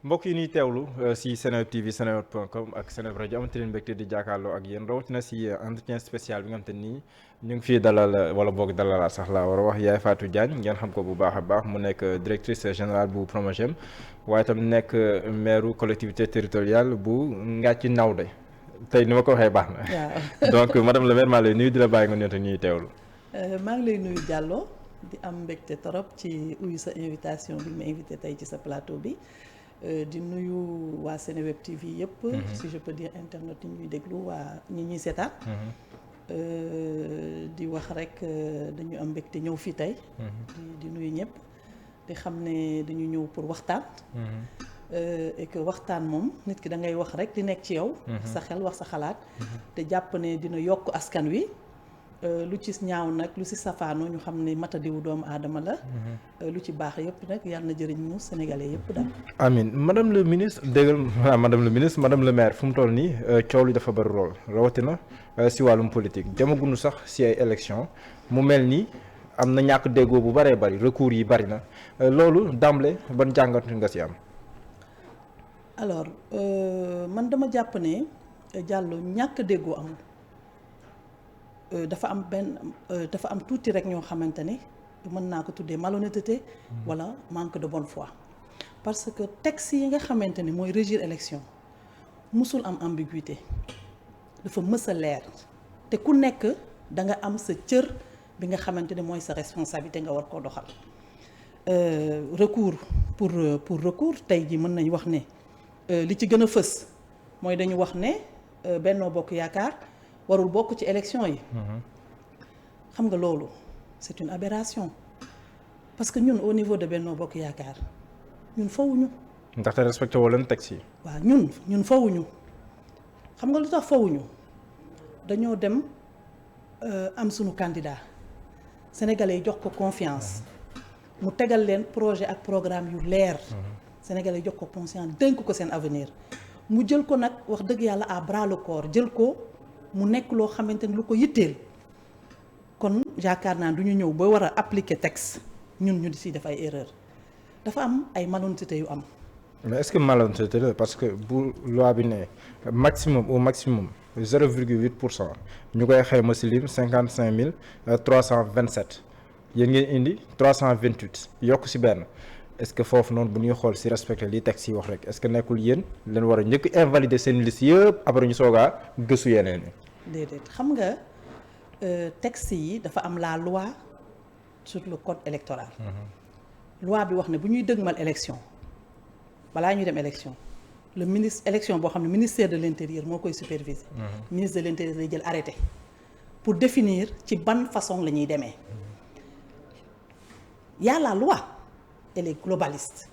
mbokk yi ñuy teewlu si Seneweb TV seneweb.com ak Seneweb rajo amati leen mbégte di jàkkaarloo ak yéen rawatina si entretien spécial bi nga xam te nii ñu ngi fii dalal wala boog dalalaat sax laa war a wax Yaye Fatou Diagne ngeen xam ko bu baax a baax mu nekk directrice générale bu Promogem waaye tam nekk maire collectivité territoriale bu Ngathie Nawde tey ni ma ko waxee baax na. donc madame le maire maa lay nuyu di la bàyyi nga nuyu ñuy teewlu. maa ngi lay nuyu Diallo di am mbégte torop ci uyu sa invitation bi ma invité tey ci sa plateau bi. di nuyu waa Seneweb TV yëpp. si je peux dire internet yi ñuy déglu waa ñi ñuy seetaan. di wax rek dañu am mbégte ñëw fii tey. di nuyu ñëpp di xam ne dañu ñëw pour waxtaan. et que waxtaan moom nit ki da ngay wax rek di nekk ci yow. sa xel wax sa xalaat. te jàpp ne dina yokk askan wi. lu ci ñaaw nag lu ci safaanoo ñu xam ne matadiwu doomu aadama la. lu ci baax yëpp nag yàlla na jëriñ ñu sénégalais yëpp daal. amiin madame le ministre déggal madame le ministre madame le maire fu mu toll nii coow li dafa bëri lool rawatina si wàllum politique demaguñu sax si ay élection mu mel ni am na ñàkk déggoo bu bëree bëri recours yi bëri na loolu d'emblée ban jàngat nga si am. alors man dama jàpp ne Diallo ñàkk déggoo amul. dafa am tuuti rek ñoo xamante ne mën naa ko tuddee malhonnêteté wala manque de bonne foi parce que texte yi nga xamante ne mooy régir élection musul am ambiguïté dafa mës a leer te ku nekk da nga am sa cër bi nga xamante ne mooy sa responsabilité nga war koo doxal. recours pour recours tey ji mën nañu wax ne li ci gën a fës mooy dañu wax ne Benno Bokk Yaakaar warul bokk ci élection yi. xam nga loolu c'est une aberration parce que ñun au niveau de Benno Bokk Yaakaar ñun fawuñu. ndaxte respecté woo leen texte yi. waaw ñun fawuñu xam nga lu tax fawuñu dañoo dem am sunu candidat sénégalais yi jox ko confiance mu tegal leen projet ak programme yu leer. sénégalais yi jox ko confiance dénk ko seen avenir mu jël ko nag wax dëgg yàlla à bras le corps jël ko. mu nekk loo xamante ni lu ko yitteel kon yaakaar naa du ñu ñëw ba war a appliquer texte ñun ñu di si def ay erreur dafa am ay malhonnêteté yu am. mais est-ce que malhonnêteté la parce que bu loi bi ne maximum au maximum 0,8% ñu koy xayma si lim 55 327 yéen ngeen indi 328 yokk si benn est-ce que foofu noonu bu ñuy xool si respecté li texte yi wax rek est-ce que nekkul yéen leen war a njëkk invalider seen liste yëpp après ñu soogaa gëstu yeneen yi. déedéet xam nga texte yi dafa am la loi sur le code électoral. loi bi wax ne bu ñuy dëgmal élection balaa ñuy dem élection le ministre élection boo xam ne ministère de l'intérieur moo koy superviser. ministre de l'intérieur lay jël arrêté pour définir ci ban façon la ñuy demee. y a la loi. Elle est globaliste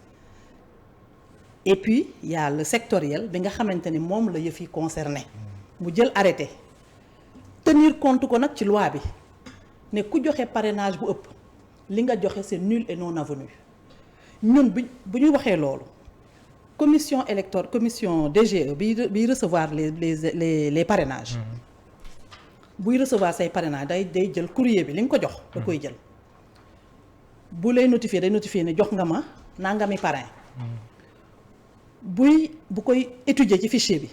et puis il y a le sectoriel bi nga xamante ni moom la yëf yi concerné mu jël arrêté tenir compte ko nag ci loi bi ne ku joxe parrainage bu ëpp li nga joxe c'est nul et non avenu ñun bu ñu waxee loolu commission DGE bi recevoir les parrainages buy recevoir say parrainage day jël courrier bi li nga ko jox da koy jël bu lay notifier day notifier ne jox nga ma nangami parrain bu koy étudier ci fichier bi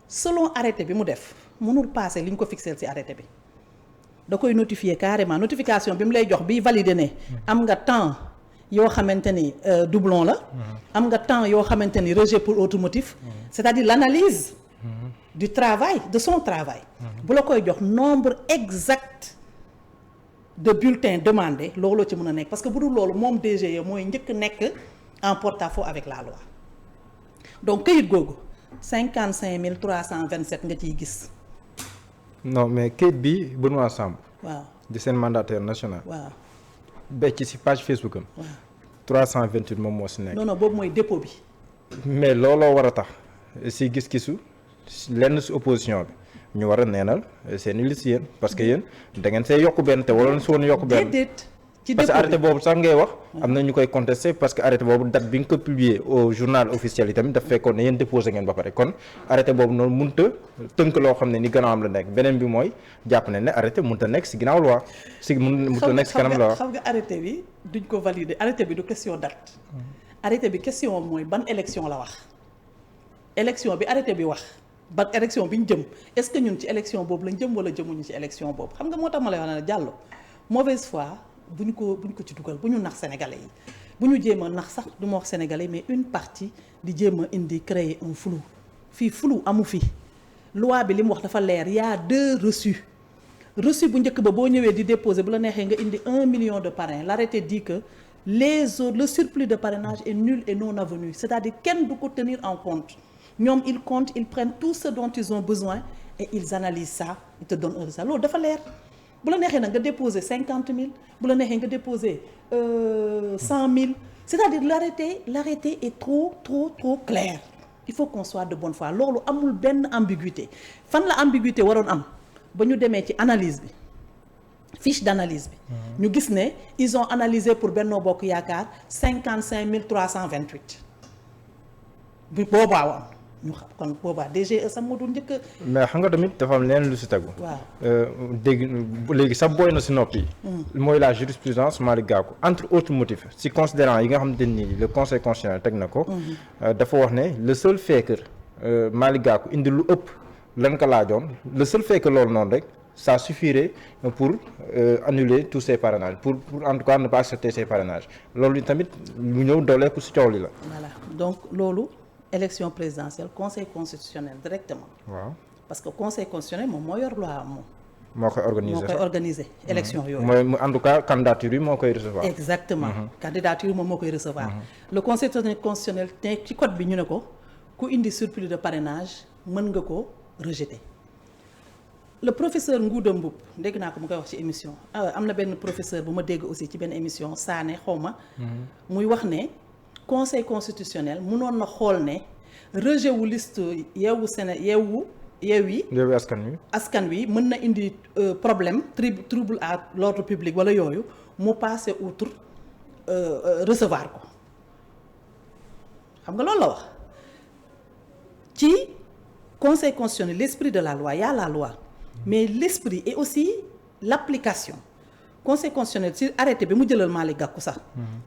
selon arrêté bi mu def mënul passer li ñu ko fixer ci arrêté bi da koy notifier carrément notification bi mu lay jox bi valider ne am nga temps yoo xamante ni doublon la am nga temps yoo xamante ni rejet pour autre motif c'est-à-dire l'analyse du travail de son travail bu la koy jox nombre exact de bulletins demandés looloo ci mën a nekk parce que bu dul loolu moom DGE mooy njëkk nekk en porte-à-faux avec la loi donc këyit googu 55 327 nga ciy gis. non mais këyit bi Benoît Sambou. waaw di seen mandataire national. waaw becc ci page Facebook am. waaw 328 moom moo si nekk. non boobu mooy dépôt bi. mais looloo war a tax si gis-gisu lenn si opposition bi. ñu war a neenal seen i liste yéen parce que yéen da ngeen see yokk benn te waroon si woon yokk benn. déedéet ci parce que arrêté boobu sax ngay wax. am na ñu koy contesté parce que arrêté boobu date bi nga ko publié au journal officiel yi tamit daf fekkoon ne yéen déposé ngeen ba pare kon arrêté boobu noonu mënut a tënk loo xam ne ni gannaaw am la nekk beneen bi mooy jàpp ne ne arrêté mënut a nekk si ginnaaw loi mënut a nekk si kanam loi. xam nga arrêté bi duñ ko valider arrêté bi du question date. arrêté bi question mooy ban élection la wax élection bi arrêté bi wax ban élection bi ñu jëm est-ce que ñun ci élection boobu lañ jëm wala jëmuñu ci élection boobu xam nga moo tax ma lay wax ne Diallo mauvaise foi bu ñu ko ci dugal bu ñu nax sénégalais yi bu ñu jéem a nax sax du ma wax sénégalais mais une partie di jéem a indi créer un flou fii flou amu fi loi bi li mu wax dafa leer y a 2 reçus reçu bu njëkk ba boo ñëwee di déposer bu la neexee nga indi 1 million de parrains l'arrêté dit que les autres le surplus de parrainage est nul et non avenu c'est-à-dire kenn du ko tenir en compte ñoom ils comptent ils prennent tout ce dont ils ont besoin et ils analysent ça ils te donnent un résultat loolu dafa leer bu la neexee nag nga déposer 50 000 bu la neexee nga déposer 100 000 c'est-à-dire l'arrêté est trop clair il faut qu'on soit de bonne foi loolu amul benn ambiguïté fan la ambiguïté waroon am ba ñu demee ci analyse bi fiche d'analyse bi ñu gis ne ils ont analysé pour Benno Bokk Yaakaar 55 328 bu boobaa woon ñu xam kon boobaa DGE sax moo dul njëkk mais xam nga tamit dafa am leneen lu si tegu. waaw dégg léegi sax booy na si nopp yi. mooy la jurisprudence Malick Gakou entre autres motifs si considérant yi nga xamante ni le conseil constitutionnel teg na ko. dafa wax ne le seul fait que Malick Gakou indi lu ëpp lan ko laajoon le seul fait que loolu noonu rek ça suffirait pour annuler tous ces parrainages pour en tout cas ne pas accepter ces parrainages loolu tamit lu ñëw dooleeku si coow li la. voilà donc loolu. élection présidentielle conseil constitutionnel directement. waaw parce que conseil constitutionnel moom moo yor loi moom. moo koy organiser élection yooyu. mooy en tout cas candidature yi moo koy recevoir. exactement candidature moom moo koy recevoir. Le conseil constitutionnel te ci code bi ñu ne ko ku indi surplus de parrainage mën nga ko rejeter. Le professeur Ngouda Mboup dégg naa ko mu koy wax ci émission am na benn professeur bu ma dégg aussi ci benn émission Sané xawma muy wax ne. conseil constitutionnel mënoon na xool ne rejet wu liste yeewu askan wi mën na indi problème trouble à l'ordre public wala yooyu mu passer outre recevoir ko xam nga loolu la wax ci conseil constitutionnel l'esprit de la loi y a la loi mais l'esprit et aussi l'application conseil constitutionnel ci arrêté bi mu jëlal Malick Gakou sax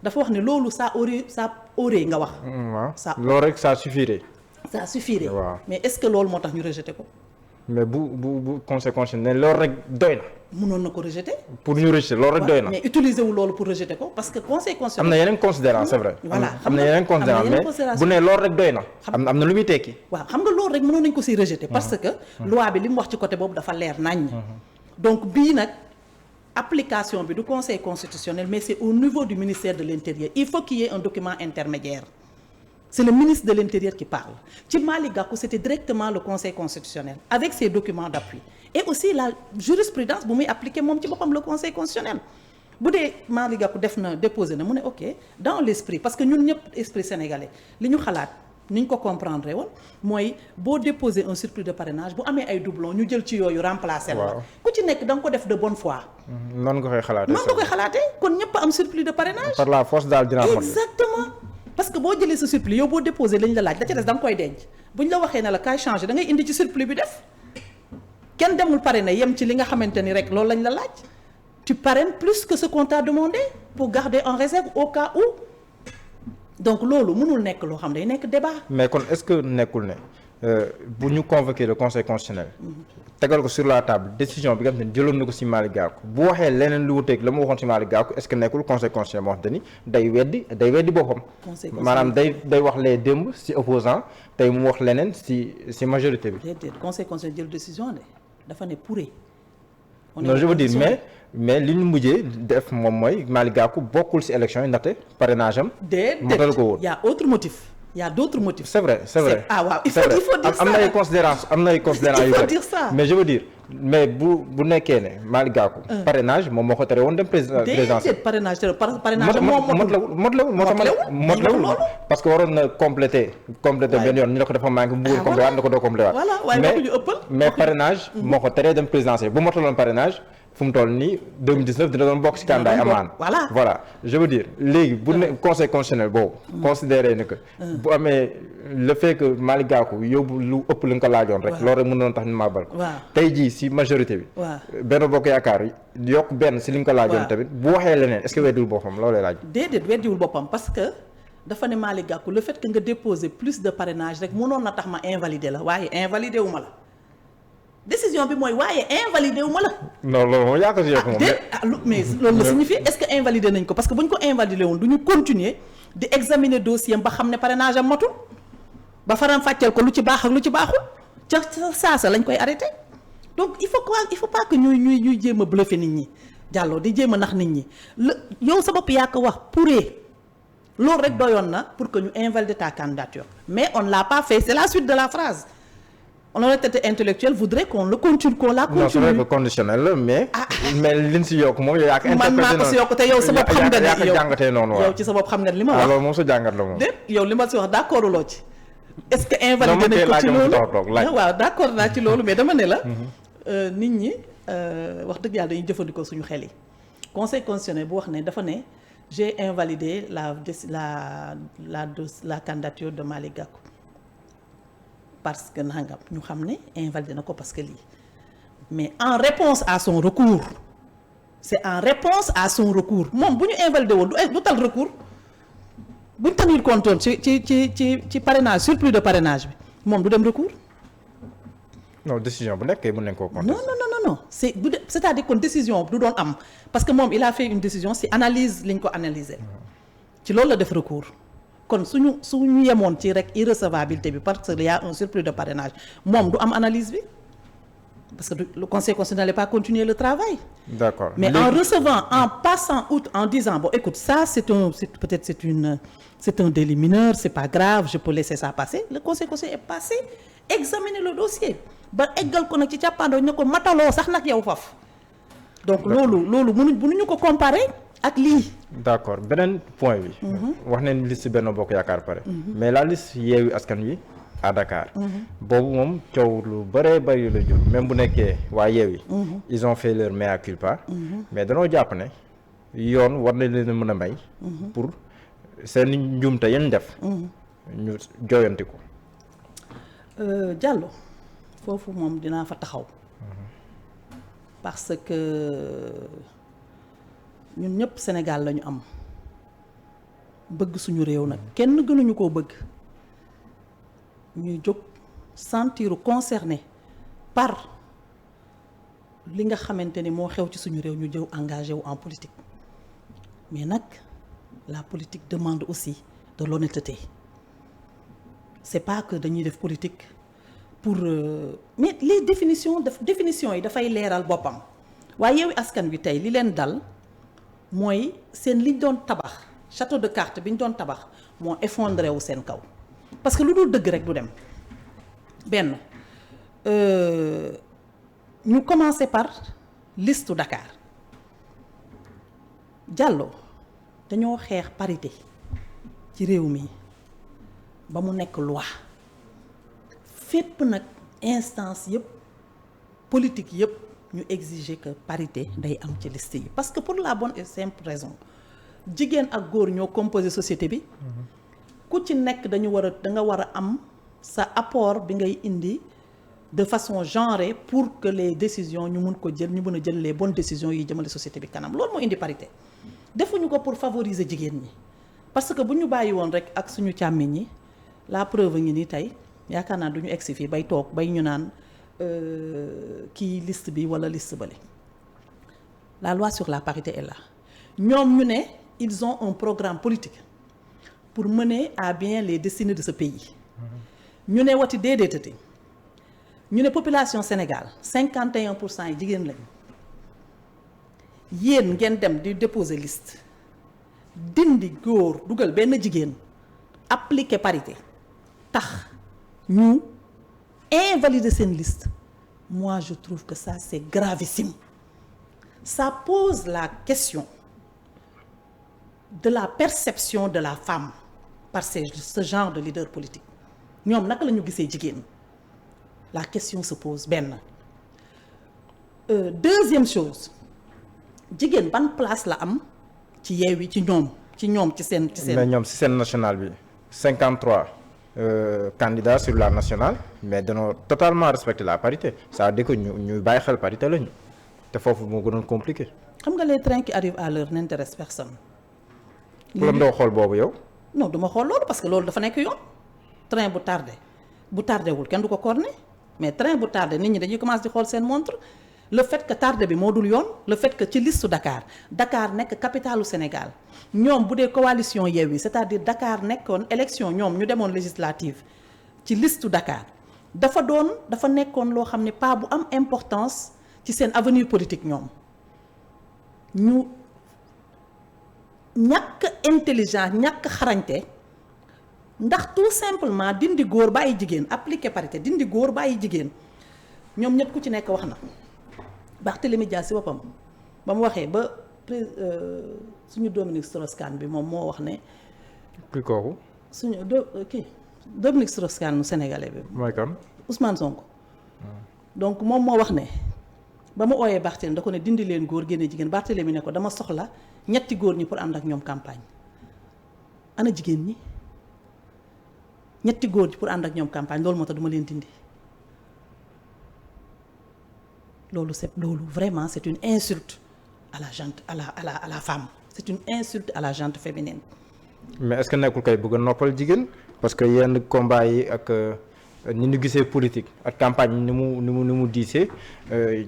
dafa wax ne loolu ça aurait nga wax ça loolu rek ça suffirait waaw mais est-ce que loolu moo tax ñu rejeté ko mais bu conseil constitutionnel loolu rek doy na mënoon na ko rejeté pour ñu rejeté loolu rek doy na mais utiliser wu loolu pour rejeter ko parce que conseil constitutionnel am na yeneen considérant c'est vrai voilà am na yeneen considérant mais bu ne loolu rek doy na am na lu muy tekki waaw xam nga loolu rek mënoon nañ ko si rejeté parce que loi bi li mu wax ci côté boobu dafa leer nañ donc bii nag application bi du conseil constitutionnel mais c'est au niveau du ministère de l'Intérieur il faut qu'il y ait un document intermédiaire c'est le ministre de l'Intérieur qui parle ci Malick Gakou c'était directement le conseil constitutionnel avec ses documents d'appui et aussi la jurisprudence bu muy appliquer moom ci boppam le conseil constitutionnel bu dee Malick Gakou déposé na mu ne ok dans l'esprit parce que ñun ñëpp esprit sénégalais li ñu xalaat ni ñu ko comprendre woon mooy boo déposer un surplus de parrainage bu amee ay doublons ñu jël ci yooyu remplacer la ku ci nekk da nga ko def de bonne foi. noonu nga koy xalaatee kon ñëpp am surplus de parrainage. par la force daal dinaa exactement parce que boo jëlee sa surplus yow boo déposé lañ la laaj da ca des da nga koy denc buñ la waxee ne la kaay changer da ngay indi ci surplus bi def kenn demul parrainer yem ci li nga xamante ni rek loolu lañ la laaj tu parraines plus que ce qu'on t'a demandé pour garder en réserve au cas où. donc loolu mënul nekk loo xam day nekk débat. mais kon est-ce que nekkul ne bu ñu convoquer le conseil constitutionnel. tegal ko sur la table décision bi nga xam ne jëloon na ko ci Malick Gakou bu waxee leneen lu wuteeg la mu waxoon ci Malick Gakou est-ce que nekkul conseil constitutionnel moo xam te ni day weddi boppam. maanaam day wax lee démb ci opposant tey mu wax leneen ci majorité bi. déedéet conseil constitutionnel jël décision de dafa ne pourrait. non je veux dire mais li ñu mujjee def moom mooy Malick Gakou bokkul ci élection yi ndaxte parrainage am. matal ko woon y a autre motif. y a d'autres motifs. c'est vrai ah waaw il faut dire ça am na ay considérances yu il faut dire ça mais je veux dire mais bu nekkee ne Malick Gakou parrainage moom moo ko tere woon dem présidentiel parrainage motlewul parce que waroon na compléter benn yoon ñu ne ko dafa manqué bu bëgg compléter waat na ko doo compléter waat mais parrainage moo ko teree dem présidentiel bu motaloon parrainage fu mu toll nii 2019 dina doon bokk ci candidat amaan voilà je veux dire léegi bu ne conseil constitutionnel boobu considéré ne que bu amee le fait que Malick Gakou yóbbu lu ëpp li nga ko laajoon rek loolu rek mën noon tax ñu mabal ko tey jii ci majorité bi Benno Bokk Yaakaar yokk benn ci li nga ko laajoon tamit bu waxee leneen est-ce que weddiwul boppam loolu lay laaj déedéet weddiwul boppam parce que dafa ne Malick Gakou le fait que nga déposer plus de parrainage rek mënoon na tax ma invalider la waaye invalider wu ma la décision bi mooy waaye invalider wu ma la. non loolu moom yaa ko si yokk moom. mais loolu la signifie est-ce que invalider nañ ko parce que bu ñu ko invalider woon du ñu continuer di examiner dossier ba xam ne parrainage am matul ba faram fàcceel ko lu ci baax ak lu ci baaxul ca saasa lañ koy arrêter donc il faut pas que ñuy jéem a bluffer nit ñi jàlloo di jéem a nax nit ñi yow sa bopp yaa ko wax pourree. loolu rek doyoon na pour que ñu invalider ta candidature mais on l'a pas fait c'est la suite de la phrase l'honnêteté intellectuelle voudrait qu'on la continue. non c'est vrai que conditionnel la mais. mais liñ si yokk moom yow yaa ko interprété man maa ko si yokk te yow sa bopp xam nga ne yaa ko jàngatee noonu yow ci sa bopp xam nga li ma wax. loolu moom sa jàngat la moom. déet yow li ma si wax d'accord loo ci. est-ce que invalider nañ ko ci loolu waaw d'accord naa ci loolu mais dama ne la. nit ñi wax dëgg yàlla dañuy jëfandikoo suñu xel yi. conseil constitutionnel bu wax ne dafa ne. J'ai invalidé la candidature de Malick Gakou parce que nangam ñu xam ne invalidé na ko parce que lii mais en réponse à son recours c'est en réponse à son recours moom bu ñu invalidé woon du tal recours bu ñu tenir compte ci parrainage surplus de parrainage bi moom du dem recours. non décision bu nekk kay mën nañ koo contester. non c'est-à-dire que décision du doon am parce que moom il a fait une décision si analyse liñ ko analyser ci loolu la def recours kon suñu yemoon ci rek irrecevabilité bi parce que il y a un surplus de parrainage moom du am analyse bi parce que le conseil constitutionnel n'allait pas continuer le travail. D'accord. Mais en recevant, en passant outre, en disant bon écoute ça c'est un délit mineur, c'est pas grave, je peux laisser ça passer, le conseil constitutionnel est passé examiner le dossier ba eggal ko nag ci càppaandoo ne ko mataloo sax nag yow faf donc loolu mënuñu ko comparer ak lii. d'accord beneen point bi. wax nañ liste Benno Bokk Yaakaar pare. mais la liste Yewwi Askan Wi à Dakar. boobu moom coow lu bëree bëri la jur même bu nekkee waa Yewwi. ils ont fait leur mea culpa. mais danoo jàpp ne yoon war na leen a mën a may. pour seen njuumte yéen def. ñu jooyanti ko. Diallo foofu moom dinaa fa taxaw parce que ñun ñëpp Sénégal lañu am bëgg suñu réew nag kenn gënuñu koo bëgg ñuy jóg sentiru concerné par li nga xamante ni moo xew ci suñu réew ñu jëw engagé wu en politique mais nag la politique demande aussi de l'honnêteté. C'est pas que dañuy def politique pour mais les définitions yi dafay leeral boppam waaye Yewwi Askan Wi tey li leen dal mooy seen liñ doon tabax château de cartes bi ñu doon tabax moo effondré wu seen kaw parce que lu dul dëgg rek du dem benn ñu commencé par liste Dakar Diallo dañoo xeex parité ci réew mi ba mu nekk loi fépp nag instance yëpp politique yëpp ñu exiger que parité day am ci liste yi parce que pour la bonne et simple raison jigéen ak góor ñoo composé société bi ku ci nekk da nga war a am sa apport bi ngay indi de façon genrée pour que les décisions ñu mun ko jël ñu mën a jël les bonnes décisions yi jëmale société bi kanam loolu moo indi parité defuñu ko pour favoriser jigéen ñi parce que bu ñu bàyyi woon rek ak suñu càmmiñ ñi la preuve ngi ni tey yaakaar naa du ñu egsi fii bay toog bay ñu naan kii liste bi wala liste bale la loi sur la parité est là ñoom ñu ne ils ont un programme politique pour mener à bien les destinées de ce pays ñu ne wati déedéetati ñu ne population Sénégal 51% yi jigéen lañu yéen ngeen dem di déposer liste dindi góor dugal benn jigéen appliquer parité tax ñu invalider seen liste moi je trouve que ça c'est gravissime ça pose la question de la perception de la femme par ce genre de leader politique ñoom naka la ñu gisee jigéen la question se pose benn deuxième chose jigéen ban place la am ci Yewwi ci ñoom ci seen mais ñoom ci seen national bi 53 candidats sur la nationale mais dañoo totalement respecter la parité ça veut dire que ñu bàyyi xel parité lañu te foofu moo gënoon compliqué. xam nga les trains qui arrivent à l'heure n'intéressent personne. pour doo xool boobu yow. non du ma xool loolu parce que loolu dafa nekk yoon train bu tardé wul kenn du ko corné mais train bu tardé nit ñi dañuy commencé di xool seen montre le fait que tardé bi moo dul yoon le fait que ci listu Dakar nekk capitalu Sénégal ñoom bu dee coalition Yewwi c'est-à-dire Dakar nekkoon élection ñoom ñu demoon législative ci listu Dakar dafa nekkoon loo xam ne pas bu am importance ci seen avenir politique ñoom ñu ñàkk intelligence ñàkk xarañte ndax tout simplement dindi góor bàyyi jigéen appliquer parité dindi góor bàyyi jigéen ñoom ñëpp ku ci nekk wax na Barthélémy Dias si boppam ba mu waxee ba suñu Dominique Strauss-Kahn bi moom moo wax ne. kuy kooku. suñu Dominique Strauss-Kahn mu sénégalais bi. mooy kan. Ousmane Sonko. donc moom moo wax ne ba mu ooyee Barthélémy da ko ne dindi leen góor génne jigéen Barthélémy ne ko dama soxla ñetti góor ñi pour ànd ak ñoom campagne ana jigéen ñi ñetti góor ñi pour ànd ak ñoom campagne loolu moo tax duma leen dindi. loolu vraiment c'est une insulte à la gente à la femme c'est une insulte à la gente féminine. mais est-ce que nekkul kay bëgg a noppal jigéen parce que yenn combat yi ak ni ñu gisee politique ak campagne ni mu diisee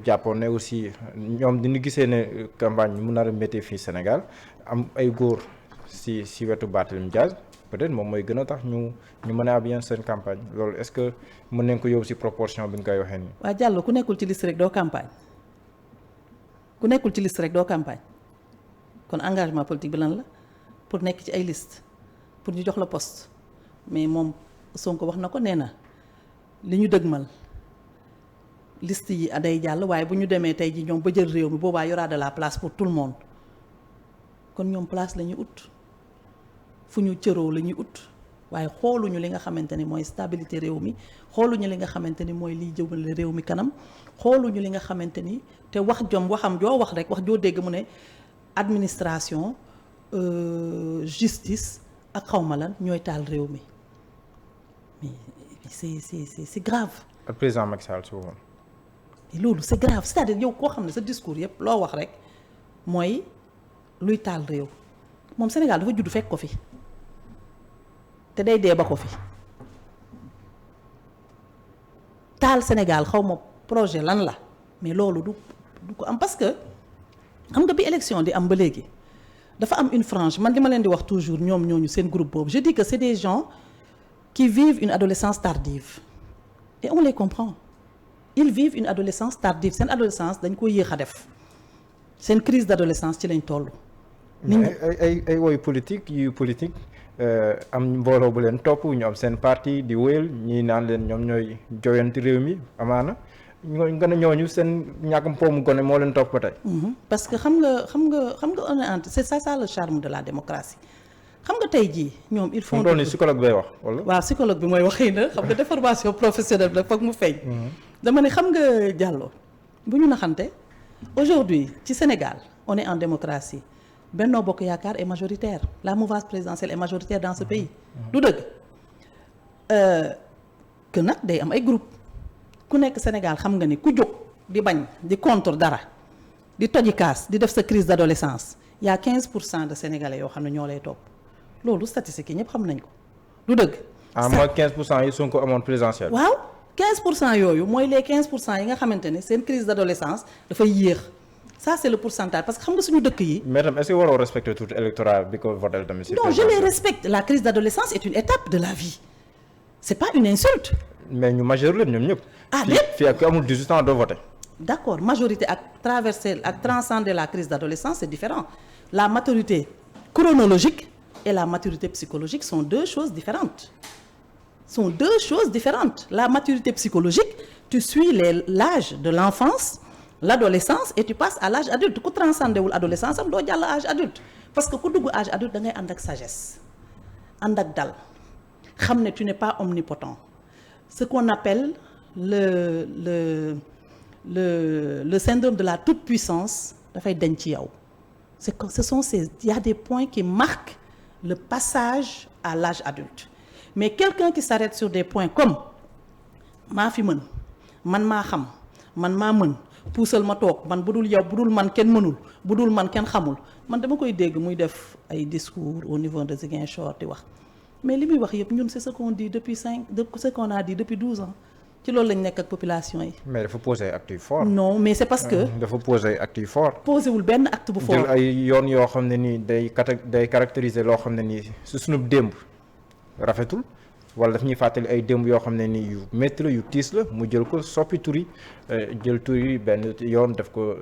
jàppoon ne aussi ñoom ni ñu gisee ne campagne mu nar a métti fii Sénégal am ay góor si wetu Barthélémy Dias peut-être moom mooy gën a tax ñu mën a am yenn seen campagne loolu est-ce que mën nañ ko yóbbu ci proportion bi nga koy waxee nii. waa Diallo ku nekkul ci liste rek doo campagne kon engagement politique bi lan la pour nekk ci ay liste pour ñu jox la poste mais moom Sonko wax na ko nee na li ñu dëgmal liste yi day jàll waaye bu ñu demee tey ji ñoom ba jël réew mi boobaa y aura de la place pour tout le monde kon ñoom place la ñuy ut fu ñu cëroo la ñuy ut waaye xooluñu li nga xamante ni mooy stabilité réew mi xooluñu li nga xamante ni mooy liy jëmale réew mi kanam xooluñu li nga xamante ni te waxam joo wax rek wax joo dégg mu ne administration justice ak xawma lan ñooy taal réew mi mais c'est grave. ak président Macky Sall souvent. loolu c'est grave c'est-à-dire yow koo xam ne sa discours yëpp loo wax rek mooy luy taal réew moom Sénégal dafa judd fekk ko fi. te day dee ba ko fi taal Sénégal xaw ma projet lan la mais loolu du ko am parce que xam nga bi élection di am ba léegi dafa am une frange man li ma leen di wax toujours ñoom ñooñu seen groupe boobu je dis que c'est des gens qui vivent une adolescence tardive et on les comprend ils vivent une adolescence tardive seen adolescence dañ ko yéex a def seen crise d'adolescence ci lañ toll. ay woy politique yu politique. am mbooloo bu leen topp ñu am seen parti di wéyal ñii naan leen ñoom ñooy joyanti réew mi amaana nga ne ñooñu seen ñàkkam poomu gone moo leen topp ba tey. parce que xam nga on est entre c'est ça le charme de la démocratie xam nga tey jii ñoom il faut. doon ni psychologue bay wax wala. waaw psychologue bi mooy waxee na xam nga déformation professionnelle la foog mu feeñ. dama ne xam nga Diallo bu ñu naxante aujourd'hui ci Sénégal on est en démocratie. Benno Bokk Yaakaar est majoritaire la mouvance présidentielle est majoritaire dans ce pays du dëgg que nag day am ay groupe ku nekk Sénégal xam nga ni ku jóg di bañ di contre dara di toji kaas di def sa crise d'adolescence y a 15% de Sénégalais yoo xam ne ñoo lay topp loolu statistique yi ñëpp xam nañ ko du dëgg. mooy 15% yi Sonko amoon présidentielle. waaw 15% yooyu mooy les 15% yi nga xamante ne seen crise d'adolescence dafay yéex. ça c'est le pourcentage parce que xam nga suñu dëkk yi. mais tam est-ce que waroo respecter tout électorat bi ko voté tamit. non je les respecte la crise d'adolescence est une étape de la vie c'est pas une insulte. mais ñu majeur leen ñoom ñëpp. fii ak amul 18 ans doo voté. d'accord majorité ak traverser ak transcender la crise d'adolescence c'est différent la maturité chronologique et la maturité psychologique sont deux choses différentes. La maturité psychologique tu suis l'âge de l'enfance. L'adolescence et tu passes à l'âge adulte ku transcender wul adolescence am doo jàll âge adulte parce que ku dugg âge adulte da ngay ànd ak sagesse ànd ak dal xam ne tu n'es pas omnipotent ce qu'on appelle le syndrome de la toute-puissance dafay dañ ci yow il y a des points qui marquent le passage à l'âge adulte mais quelqu'un qui s'arrête sur des points comme maa fi mën man maa xam man maa mën puusal ma toog man bu dul man kenn mënul bu dul man kenn xamul man dama koy dégg muy def ay discours au niveau de Ziguinchor di wax mais li muy wax yëpp ñun c'est ce qu'on dit depuis ce qu'on a dit depuis 12 ans ci loolu lañ nekk ak population yi. mais dafa poser acte yu fort. non mais c'est parce que. dafa poser acte yu fort. posé wul benn acte bu fort. jël ay yoon yoo xam ne nii day caractériser loo xam ne nii su sunu démb rafetul wala daf ñuy fàttali ay démb yoo xam ne nii yu métti la yu tiis la mu jël ko soppi tur yi jël tur yi benn yoon def ko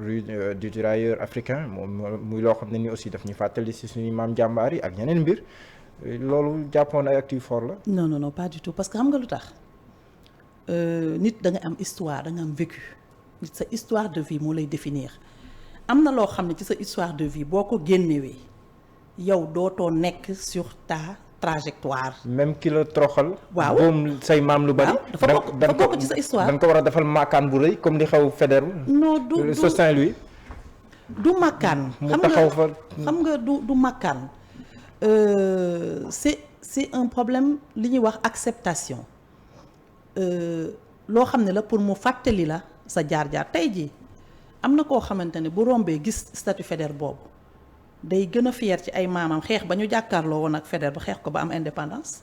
rue du tirailleur africain moom muy loo xam ne nii aussi daf ñuy fàttali si suñu maam jàmbaar yi ak ñeneen mbir loolu jàppoon ay actes yu fort la. non non non pas du tout parce que xam nga lu tax. nit da nga am histoire da nga am vécu nit sa histoire de vie moo lay définir am na loo xam ne ci sa histoire de vie boo ko génnewee yow dootoo nekk sur ta trajectoire. même ki la toroxal. waaw boom say maam lu bari. dafa bokk ci sa histoire dañ ko war a defal maakaan bu rëy comme li xew Faidherbe. non du Saint-Louis. du makkaan. mu taxaw fa xam nga du makkaan. c'est un problème li ñuy wax acceptation. loo xam ne la pour mu fàttali la sa jaar-jaar tey jii am na koo xamante ne bu rombee gis statut Faidherbe boobu day gën a fier ci ay maamam xeex ba ñu jàkkaarloo woon ak Faidherbe ba xeex ko ba am indépendance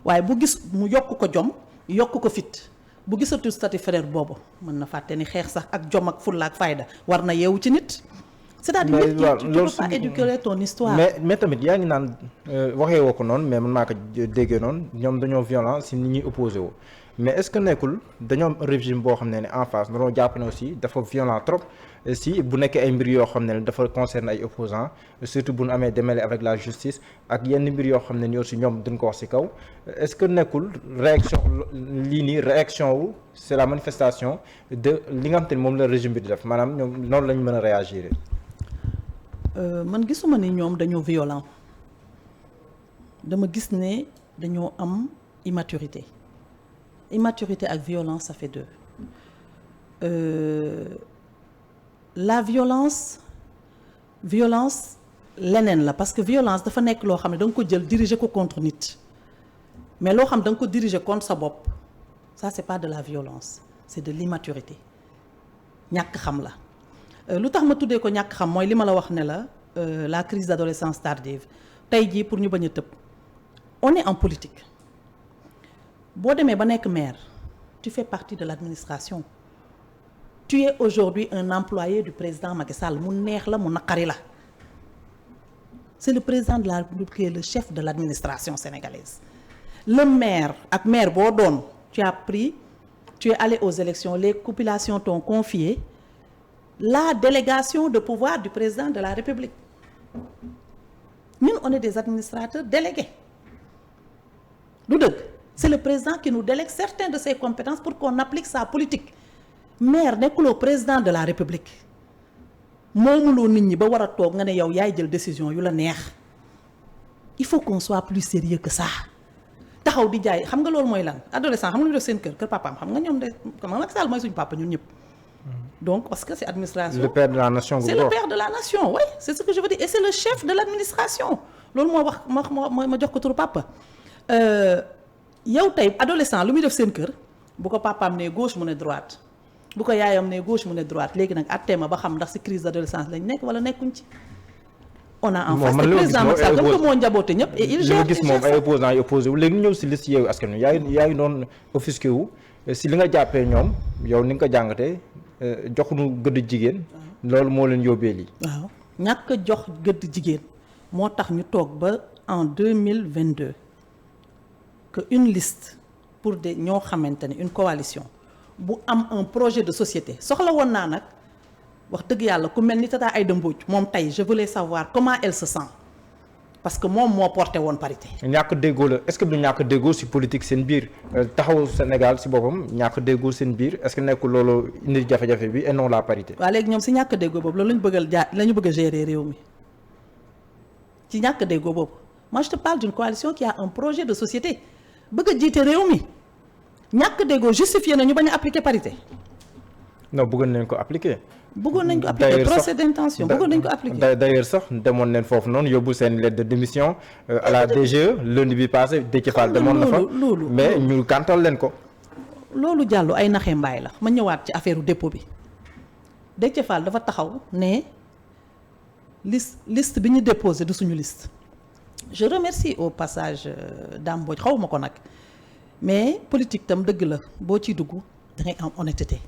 waaye bu gis mu yokk ko jom yokk ko fit bu gisatu statut Faidherbe boobu mën na fàtte ni xeex sax ak jom ak fulla ak fayda war na yeewu ci nit. c'est-à-dire nit ki tu peux pas éduquer ton histoire. mais tamit yaa ngi naan waxee woo ko noonu mais man maa ko déggee noonu ñoom dañoo violent si nit ñuy opposé woo mais est-ce que nekkul dañoo am régime boo xam ne en face dañoo jàpp ne aussi dafa violent trop si bu nekkee ay mbir yoo xam ne dafa concerne ay opposants surtout bu ñu amee démêlé avec la justice ak yenn mbir yoo xam ne ni aussi ñoom duñ ko wax si kaw est-ce que nekkul réaction lii nii réaction wu c'est la manifestation de li nga xam te ne moom la régime bi di def maanaam ñoom noonu lañ mën a réagir. man gisuma ni ñoom dañoo violent dama gis ne dañoo am immaturité ak violence ça fait deux la violence leneen la parce que violence dafa nekk loo xam ne da nga ko jël diriger ko contre nit mais loo xam da nga ko diriger contre sa bopp ça c'est pas de la violence c'est de l'immaturité ñàkk xam la. lu tax ma tuddee ko ñàkk xam mooy li ma la wax ne la la crise d'adolescence tardive tey jii pour ñu bañ a tëb on est en politique boo demee ba nekk maire tu fais partie de l'administration tu es aujourd'hui un employé du président Macky Sall mu neex la mu naqari la c'est le président de la République qui est le chef de l'administration sénégalaise le maire ak maire boo doon tu es allé aux élections les populations t'ont confié la délégation de pouvoir du président de la République ñun on est des administrateurs délégués du dëgg c'est le président qui nous délègue certaines de ses compétences pour qu'on applique sa politique maire nekkuloo président de la République moomuloo nit ñi ba war a toog nga ne yow yaay jël décision yu la neex il faut qu'on soit plus sérieux que ça taxaw di jaay xam nga loolu mooy lan adolescent xam nga lu def seen kër papaam xam nga ñoom de comme Macky Sall mooy suñu papa ñun ñëpp. Donc, parce que c'est administration. Le père de la nation. C'est le père de la nation, oui. C'est ce que je veux dire. Et c'est le chef de l'administration. loolu moo wax ma jox ko turu papa. yow tey adolescent lu muy def seen kër bu ko papaam ne gauche mu ne droite bu ko yaayam ne gauche mu ne droite léegi nag attee ma ba xam ndax ci crise d'adolescence lañ nekk wala nekkuñ ci. on a en face le président Macky Sall comme que moo njaboote ñëpp. et il gère gis moom ay opposants yi opposé wu léegi ñëw ci liste Yewwi Askan Wi yaa ngi doon offusqué wu ci li nga jàppee ñoom yow ni nga ko jàngatee. joxuñu gëdd jigéen loolu moo leen yóbbee lii. waaw ñàkk jox gëdd jigéen moo tax ñu toog ba en 2022 que une liste pour des ñoo xamante ne une coalition bu am un projet de société soxla woon naa nag wax dëgg yàlla ku mel ni Tata Aïda Mbodj moom tey je voulais savoir comment elle se sent parce que moom moo porté woon parité. ñàkk déggoo la est-ce que du ñàkk déggoo ci politique seen biir taxawu Sénégal ci boppam ñàkk déggoo seen biir est-ce que nekkul loolu indi jafe-jafe bi et non la parité. waaw léegi ñoom ci ñàkk déggoo boobu loolu la ñu bëgg a gérer réew mi ci ñàkk déggoo boobu moi je te parle d'une coalition qui a un projet de société bëgg a jiite réew mi ñàkk déggoo justifié na ñu bañ a appliquer parité. non bëggoon nañ ko appliquer. bëggoon nañ ko appliquer procès d'intention bëggoon nañ ko appliquer. d'ailleurs sax demoon nañ foofu noonu yóbbu seen lettre de démission à la DGE lundi bi passé Déthié Fall demoon na fa mais ñu gàntal leen ko. loolu jàllu ay naxee mbaay la ma ñëwaat ci affaire dépôt bi Déthié Fall dafa taxaw ne liste bi ñu déposé du suñu liste je remercie au passage Dame Mbodj xaw ma ko nag mais politique tam dëgg la boo ciy dugg da ngay am honnêteté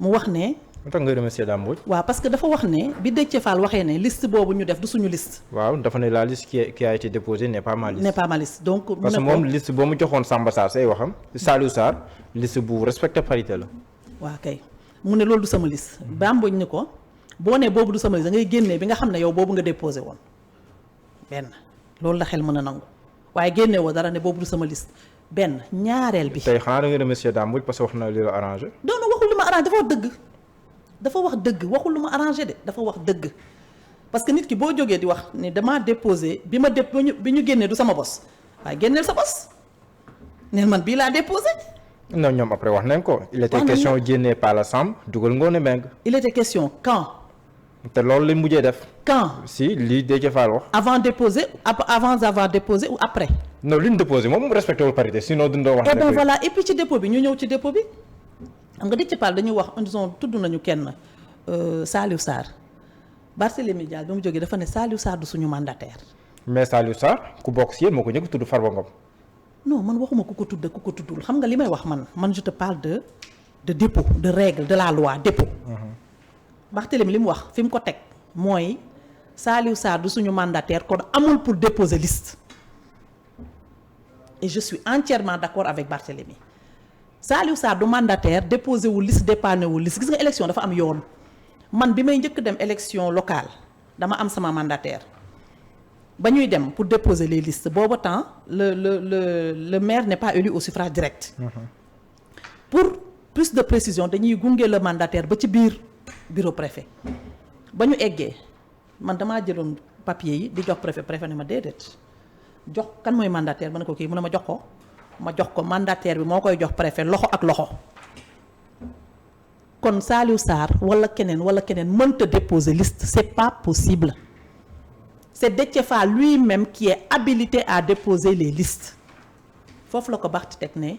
mu wax ne. lu tax nga remercier Dame Mbodj. waaw parce que dafa wax ne bi Déthié Fall waxee ne liste boobu ñu def du suñu liste. waaw dafa ne la liste qui a été déposée n'est pas ma liste. n'est pas ma liste donc. parce que moom liste boo mu joxoon Samba Sarr say waxam Saliou Sarr liste bu respecté parité la. waaw kay mu ne loolu du sama liste. Dame Mbodj ni ko boo nee boobu du sama liste da ngay génnee bi nga xam ne yow boobu nga déposé woon benn loolu la xel mën a nangu waaye génne woo dara ne boobu du sama liste benn ñaareel bi. tey xanaa da nga remercier Dame Mbodj parce que wax na li la arrangé. non waxul lu ma arrangé dafa wax dëgg waxul lu ma arrangé de dafa wax dëgg parce que nit ki boo jógee di wax ne damaa déposé bi ñu génnee du sama bos waaye génneel sa bos neen man bii laa déposé. non ñoom après wax nañ ko. il était question génnee Pala Samb dugal Ngoné Mbengue. il était question quand. te loolu lañ mujjee def. quand si lii Déthié Fall wax. avant avoir déposé ou après. non li ñu déposé moom respecté wul parité sinon dundoo wax. et bien voilà et puis ci dépôt bi ñu ñëw ci dépôt bi xam nga Déthié Fall dañuy wax disons tudd nañu kenn Saliou Sarr Barthélémy Dias bi mu jógee dafa ne Saliou Sarr du suñu mandataire. mais Saliou Sarr ku bokk si yéen moo ko njëkk tudd Farba Ngom. non man waxuma ku ko tuddul xam nga li may wax man je te parle de dépôt de règle de la loi dépôt. Barthélémy li mu wax fi mu ko teg mooy Saliou Sarr du suñu mandataire kon amul pour déposer liste et je suis entièrement d'accord avec Barthélémy Saliou Sarr du mandataire déposé wu liste dépanné wu liste gis nga élection dafa am yoon man bi may njëkk dem élection locale dama am sama mandataire ba ñuy dem pour déposer les listes booba temps le maire n'est pas élu au suffrage direct. Pour plus de précision dañuy gunge le mandataire ba ci biir bureau préfet ba ñu eggee man damaa jëloon papier yi di jox préfet ne ma déedéet jox kan mooy mandataire ma ne ko kii mu ne ma jox ko mandataire bi moo koy jox préfet loxo ak loxo kon Saliou Sarr wala keneen mënta déposer liste c'est pas possible c'est Déthié Fall lui-même qui est habilité à déposer les listes foofu la ko baxti teg ne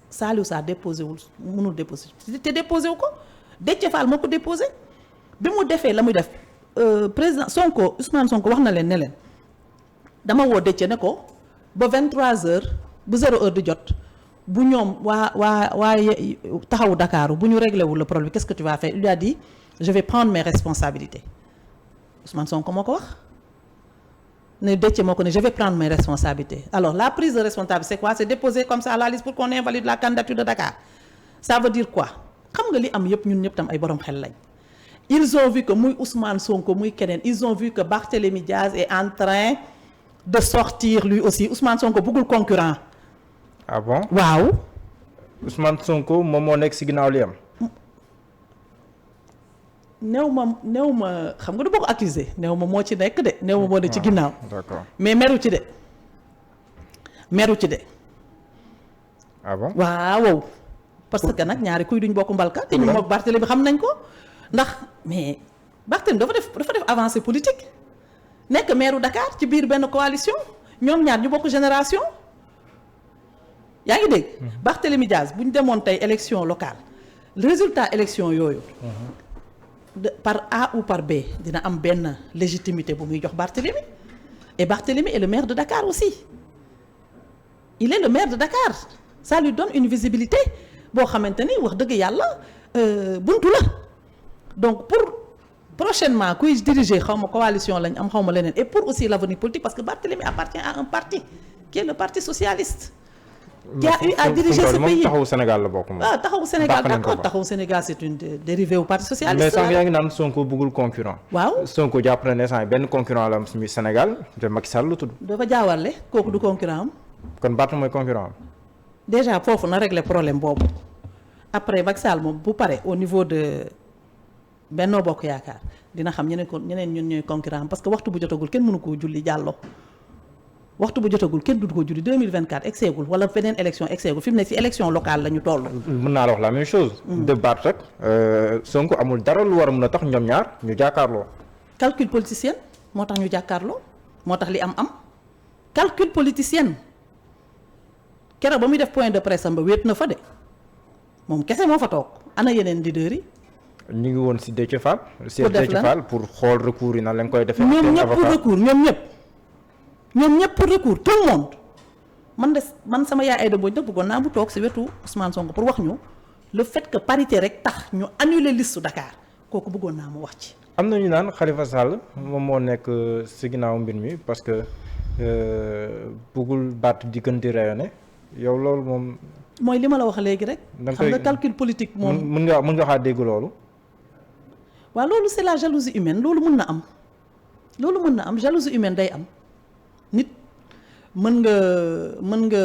Saliou Sarr déposé wul mënul déposer te déposé wu ko Déthié Fall moo ko déposé bi mu defee la muy def président Sonko Ousmane Sonko wax na leen ne leen dama woo Déthié ne ko ba 23h bu 0h di jot bu ñoom waa taxawu Dakar bu ñu réglé wul le problème qu'est-ce que tu vas faire il lui a dit je vais prendre mes responsabilités Ousmane Sonko moo ko wax ne Déthié moo ko ne je vais prendre mes responsabilités alors la prise de responsabilité c'est quoi c'est déposer comme ça la liste pour qu'on invalide la candidature de Dakar ça veut dire quoi xam nga li am yëpp ñun ñëpp tam ay borom xel lañ ils ont vu que muy Ousmane Sonko muy keneen ils ont vu que Barthélémy Diaz est en train de sortir lui aussi Ousmane Sonko bëggul concurrent. ah bon waaw. Ousmane Sonko moom moo nekk si ginnaaw li am. néew ma xam nga du boo ko accusé néew ma moo ci nekk de néew ma moo ne ci ginnaaw. d'accord mais meru ci de. ah bon waaw parce que nag ñaari kuy duñ bokk mbalka te ñu moom Barthélémy xam nañ ko ndax mais Barthélémy dafa def avancée politique nekk maire Dakar ci biir benn coalition ñoom ñaar ñu bokk génération yaa ngi dégg. Barthélémy Diaz bu ñu demoon tey élection locale résultat élection yooyu. Par A ou par B dina am benn légitimité bu muy jox Barthélémy et Barthélémy est le maire de Dakar aussi il est le maire de Dakar ça lui donne une visibilité boo xamante ni wax dëgg yàlla buntu la donc pour prochainement kuy diriger xaw ma coalition lañ am xaw ma leneen et pour aussi l'avenir politique parce que Barthélémy appartient à un parti qui est le parti socialiste. qui a eu à diriger ce pays taxawu Sénégal la bokk moom. ah taxawu Sénégal d'accord taxawu Sénégal c'est une dérivée au parti socialiste. mais sànq yaa ngi naan Sonko bëggul concurrent. waaw Sonko jàpp na ne benn concurrent la am suñu Sénégal te Macky Sall la tudd. dafa jaawarle kooku du concurrent am. kon Barth mooy concurrent am. déjà foofu na régler problème boobu après Macky Sall moom bu pare au niveau de Benno Bokk Yaakaar dina xam ñeneen ñun ñooy concurrent am parce que waxtu bu jotagul kenn mënu koo julli jàllo. waxtu bu jotagul kenn du ko julli 2024 egseegul wala beneen élection egseegul fi mu ne ci élection locale la ñu toll. mën naa la wax la même chose. de Barth rek Sonko amul dara lu war a mën a tax ñoom ñaar ñu jàkkaarloo. calcul politicien moo tax ñu jàkkaarloo moo tax li am calcul politicien keroog ba muy def point de presse am ba wéet na fa de moom kese moo fa toog ana yeneen leaders yi. ñu ngi woon ci Déthié Fall. pour xool recours yi nan lañ koy defee. ñoom ñëpp pour recours ñoom ñëpp. ñoom ñëpp pour recours tout le monde man sama yaay Aïda Mbodj nag bëggoon naa bu toog si wetu Ousmane Sonko pour wax ñu le fait que parité rek tax ñu annuler liste Dakar kooku bëggoon naa mu wax ci. am na ñu naan Khalifa Sall moom moo nekk si ginnaaw mbir mi parce que bëggul baat di gën di rayonné yow loolu moom. mooy li ma la wax léegi rek. xam nga calcul politique moom. mën nga xaa dégg loolu. waaw loolu c'est la jalousie humaine loolu mën na am jalousie humaine day am nit mën nga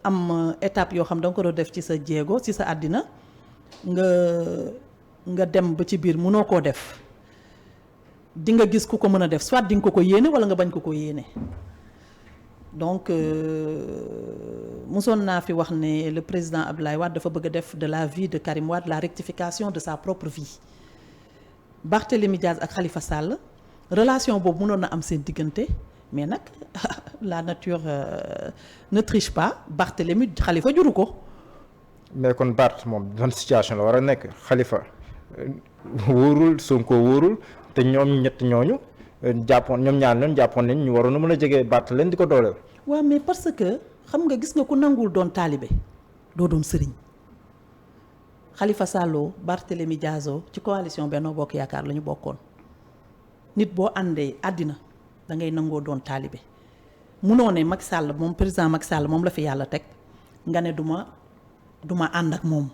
am étape yoo xam da nga ko doon def ci sa jéego ci sa àddina nga dem ba ci biir mënoo koo def di nga gis ku ko mën a def soit di nga ko yéene wala nga bañ ko yéene donc mosoon naa fi wax ne le président Abdoulaye Wade dafa bëgg a def de la vie de Karim Wade la rectification de sa propre vie Barthélémy Diaz ak Khalifa Sall relation boobu mënoon na am seen diggante mais nag la nature ne triche pas Barthélémy Khalifa juru ko. mais kon Bart moom ban situation la war a nekk Khalifa wóorul Sonko wóorul te ñoom ñett ñooñu ñoom ñaar ñooñu jàppoon nañ ñu waroon na mën a jege Bart leen di ko dooleel. waaw mais parce que xam nga gis nga ku nanguwul doon taalibe doo doon sëriñ Khalifa Sallo Barthélémy Diazo ci coalition Benno Bokk Yaakaar la ñu bokkoon nit boo àndee àddina da ngay nangoo doon taalibe munoo ne Macky Sall moom président Macky Sall moom la fi yàlla teg nga ne du ma ànd ak moom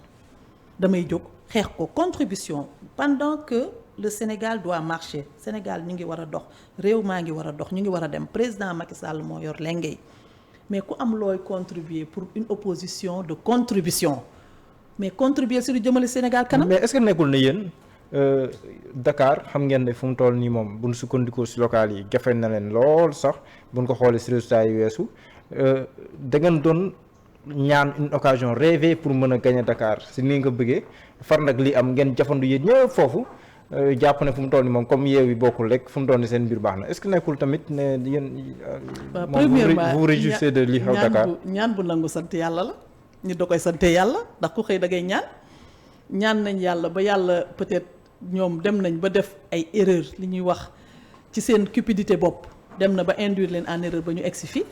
damay jóg xeex ko contribution pendant que le Sénégal doit marcher Sénégal ñu ngi war a dox réew maa ngi war a dox ñu ngi war a dem président Macky Sall moo yor lengay mais ku am looy contribuer pour une opposition de contribution mais contribuer si lu jëmale Sénégal kanam. mais est-ce que nekkul ne yéen Dakar xam ngeen ne fu mu toll nii moom bu ñu sukkandikoo si local yi jafe na leen lool sax bu ñu ko xoolee si résultats yi weesu da ngeen doon ñaan une occasion rêvée pour mën a gagner Dakar si ni nga bëggee far nag li am ngeen jafandu yéen ñëpp foofu jàpp ne fu mu toll nii moom comme Yewwi bokkul rek fu mu toll nii seen mbir baax na est-ce que nekkul tamit ne yéen. premièrement vous réjouissez de li xew Dakar ñaan bu nangu sant yàlla la nit da koy sante yàlla ndax ku xëy da ngay ñaan nañ yàlla ba yàlla peut-être ñoom dem nañ ba def ay erreur li ñuy wax ci seen cupidité bopp dem na ba induire leen en erreur ba ñu egsi fi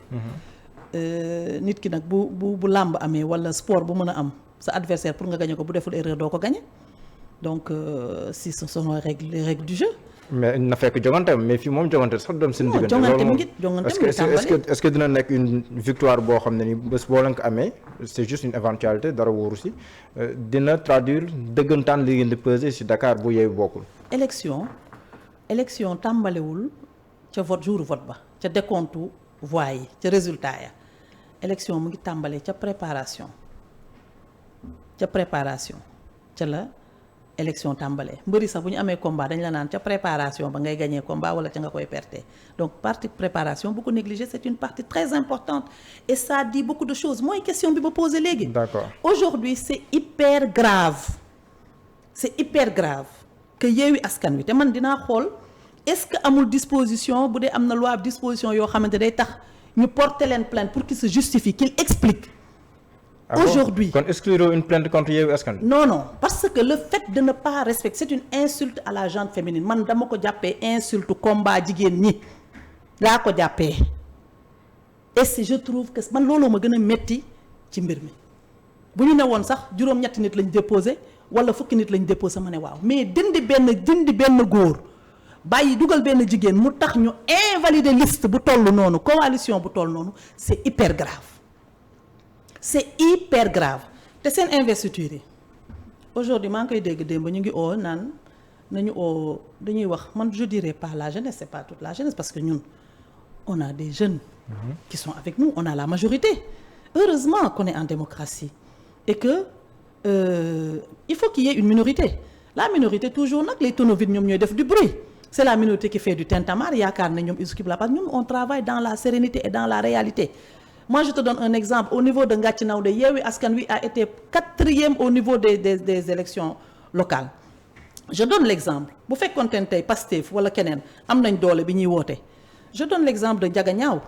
nit ki nag bu làmb amee walla sport bu mën a am sa adversaire pour nga gagner ko bu deful erreur doo ko gagner donc si ce sont les règles du jeu. mais na fekk jongante mais fii moom jongante sax doon seen diggante est-ce que dina nekk une victoire boo xam ne ni bés boo leen ko amee c'est juste une éventualité dara wóoru si dina traduire dëggantaan li ngeen di peser si Dakar bu Yewwi bokkul. élection tàmbalewul ca jour vote ba ca décompte voix yi ca résultat ya élection mu ngi tàmbalee ca préparation ca la élection tàmbalee mbëri sax bu ñu amee combat dañ la naan ca préparation ba ngay gagner combat wala ca nga koy perte donc partie préparation bu ko négliger c'est une partie très importante et ça dit beaucoup de choses mooy question bi ma posé léegi. D'accord. Aujourd'hui c'est hyper grave que Yewwi Askan Wi te man dinaa xool est-ce que amul disposition bu dee am na loi disposition yoo xamante day tax ñu porter leen plainte pour qu'il se justifie qu'il explique. Aujourd'hui kon exclure une plainte contre Yewwi Askan Wi. non parce que le fait de ne pas respecter c'est une insulte à la gente féminine man dama ko jàppee insulte combat jigéen ñi laa ko jàppee et si je trouve que man looloo ma gën a metti ci mbir mi bu ñu ne woon sax juróom-ñetti nit lañ déposé wala fukki nit lañ déposé ma ne waaw mais dindi benn góor bàyyi dugal benn jigéen mu tax ñu invalider liste bu toll noonu coalition bu toll noonu c'est hyper grave te seen investiture yi aujourd'hui maa ngi koy dégg démb ñu ngi naan nañu dañuy wax man je dirais pas la jeunesse c'est pas toute la jeunesse parce que ñun on a des jeunes qui sont avec nous on a la majorité heureusement qu'on est en démocratie et que il faut qu'il y ait une minorité la minorité toujours nag les tonneaux vides ñoom ñooy def du bruit c'est la minorité qui fait du tintamarre yaakaar ne ñoom ils occupent la place ñun on travaille dans la sérénité et dans la réalité. Moi, je te donne un exemple. Au niveau de Ngathie Naoudé, Yewwi Askan Wi a été 4e au niveau des élections locales. Je donne l'exemple. Bu fekkoon tey Pastef wala keneen am nañ doole bi ñuy woote. Je donne l'exemple de Ndiaga Niaw.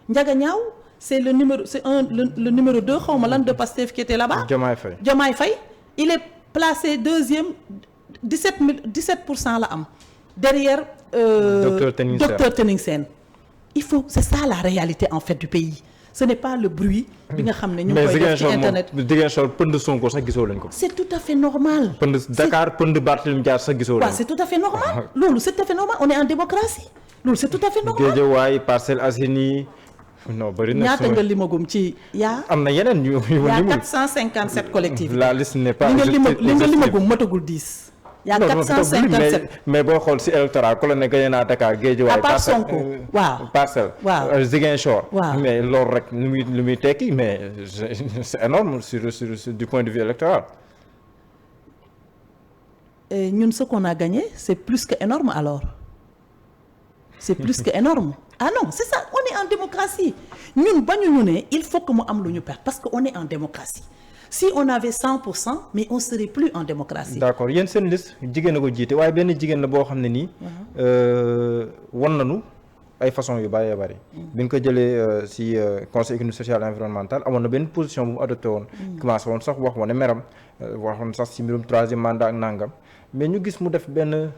Ndiaga Niaw, c'est le numéro 2 xawma lan de Pastef qui était là-bas. Diomaye Faye. Il est placé 2e 17% la am. Derrière Docteur Tening Sène. c'est ça la réalité en fait du pays ce n'est pas le bruit bi nga xam ne ñu ngi koy def ci internet mais Ziguinchor pënd Sonko sax gisoo leen ko. c'est tout à fait normal. pënd Dakar pënd Barthélémy Dias sax gisoo leen ko. c'est tout à fait normal loolu c'est tout à fait normal on est en démocratie loolu c'est tout à fait normal. Guédiawaye Parcelles Assainies non bëri na. ñaata nga limagum ci yaa. am na yeneen yu yaa 457 collectivités. la liste n'est pas li nga limagum matagul 10. yaa 457 mais boo xool si électorat ku la ne gagné naa Dakar Guédiawaye. à part Sonko waaw Parcelles. waaw Ziguinchor. waaw mais loolu rek lu muy tekki mais c'est énorme sur du point de vue électoral. ñun ce qu'on a gagné c'est plus que énorme alors c'est plus que énorme ah non c'est ça on est en démocratie ñun bañuñu ne il faut que mu am lu ñu perdre parce que on est en démocratie si on avait 100% mais on serait plus en démocratie. d'accord yéen seen liste jigéen a ko jiite waaye benn jigéen la boo xam ne nii. wan nañu ay façon yu bëree bëri. bi nga ko jëlee si conseil économique social et environnemental amoon na benn position bu mu adopté woon. commencé woon sax wax wane meram waxoon sax si mbirum 3e mandat ak nangam mais ñu gis mu def benn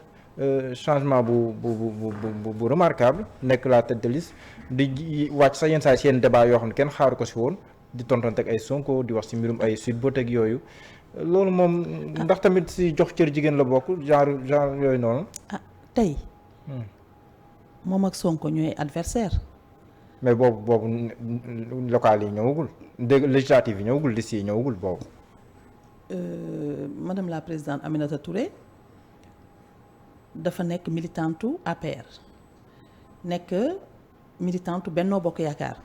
changement bu remarquable nekk la tête de liste di wàcc sax yenn saa si yenn débat yoo xam ne kenn xaaru ko si woon. di tontonte ak ay Sonko di wax ci mbirum ay Sweet Beauté ak yooyu loolu moom ndax tamit ci jox cër jigéen la bokk genre yooyu noonu. tey moom ak Sonko ñooy adversaire mais boobu local yi ñëwagul dégg législative yi ñëwagul liste yi ñëwagul boobu. madame la présidente Aminata Touré dafa nekk militante APR nekk militante Benno Bokk Yaakaar.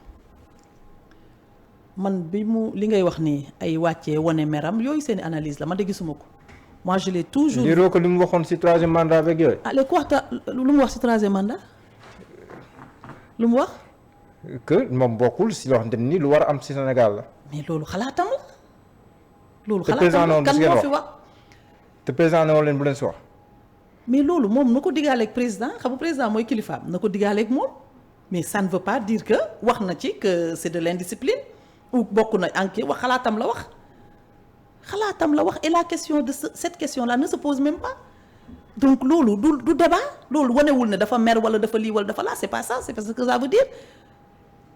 man bi mu li ngay wax ni ay wàccee wane meram yooyu seen analyse la man de gisuma ko moi je l'ai toujours. liroo ko li mu waxoon ci 3e mandat beeg yooyu. léegi ku waxta lu mu wax ci 3e mandat lu mu wax. que moom bokkul ci loo xamante ni lu war a am ci Sénégal la. mais loolu xalaatam la. loolu te président xalaatam la kan moo fi wax. te président ne woon leen bu leen ci wax. mais loolu moom na ko diggaaleeg président xam nga président mooy kilifaam na ko diggaaleeg moom mais ça ne veut pas dire que wax na ci que c'est de l'indiscipline. ou bokk na enquête wax xalaatam la wax et la question de cette question là ne se pose même pas donc loolu du débat loolu wanewul ne dafa mer wala dafa lii wala dafa laa c'est pas ça c'est parce que ça veut dire